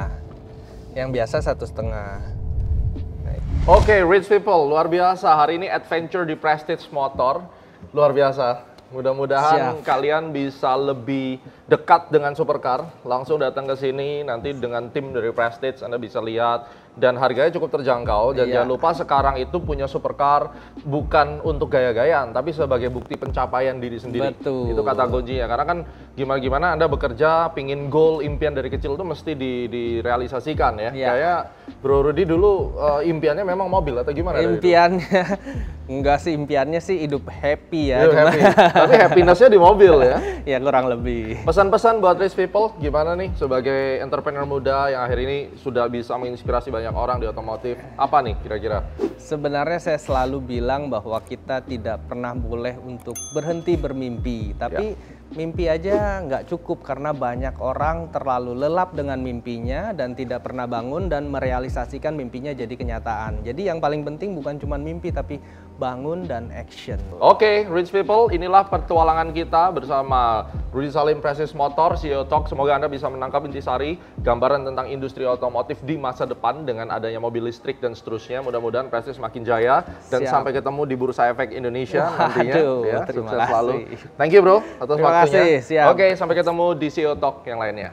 Yang biasa 1,5. Oke, rich people, luar biasa. Hari ini adventure di Prestige Motor, luar biasa. Mudah-mudahan Siap. kalian bisa lebih dekat dengan supercar. Langsung datang ke sini, nanti dengan tim dari Prestige Anda bisa lihat. Dan harganya cukup terjangkau. Dan Iya. jangan lupa sekarang itu punya supercar bukan untuk gaya-gayaan, tapi sebagai bukti pencapaian diri sendiri. Betul. Itu kata kuncinya. Karena kan gimana-gimana Anda bekerja, pingin goal, impian dari kecil itu mesti direalisasikan ya. Iya. Kayak Bro Rudy dulu impiannya memang mobil atau gimana? dari dulu? Impiannya enggak sih, impiannya sih hidup happy ya. Hidup happy. Tapi happiness-nya di mobil ya. Ya kurang lebih. Pesan-pesan buat rich people gimana nih sebagai entrepreneur muda yang akhir ini sudah bisa menginspirasi banyak orang di otomotif. Apa nih kira-kira? Sebenarnya saya selalu bilang bahwa kita tidak pernah boleh untuk berhenti bermimpi. Tapi mimpi aja nggak cukup karena banyak orang terlalu lelap dengan mimpinya dan tidak pernah bangun dan merealisasikan mimpinya jadi kenyataan. Jadi yang paling penting bukan cuma mimpi tapi bangun dan action. Oke, rich people, inilah petualangan kita bersama Rudy Salim, Prestige Motor, CEO Talk. Semoga Anda bisa menangkap intisari gambaran tentang industri otomotif di masa depan dengan adanya mobil listrik dan seterusnya. Mudah-mudahan Prestige makin jaya dan Siap. sampai ketemu di Bursa Efek Indonesia nantinya. Waduh, Ya, terima sukses kasih. selalu. Thank you bro atas Terima waktunya. kasih, siap. Oke, sampai ketemu di CEO Talk yang lainnya.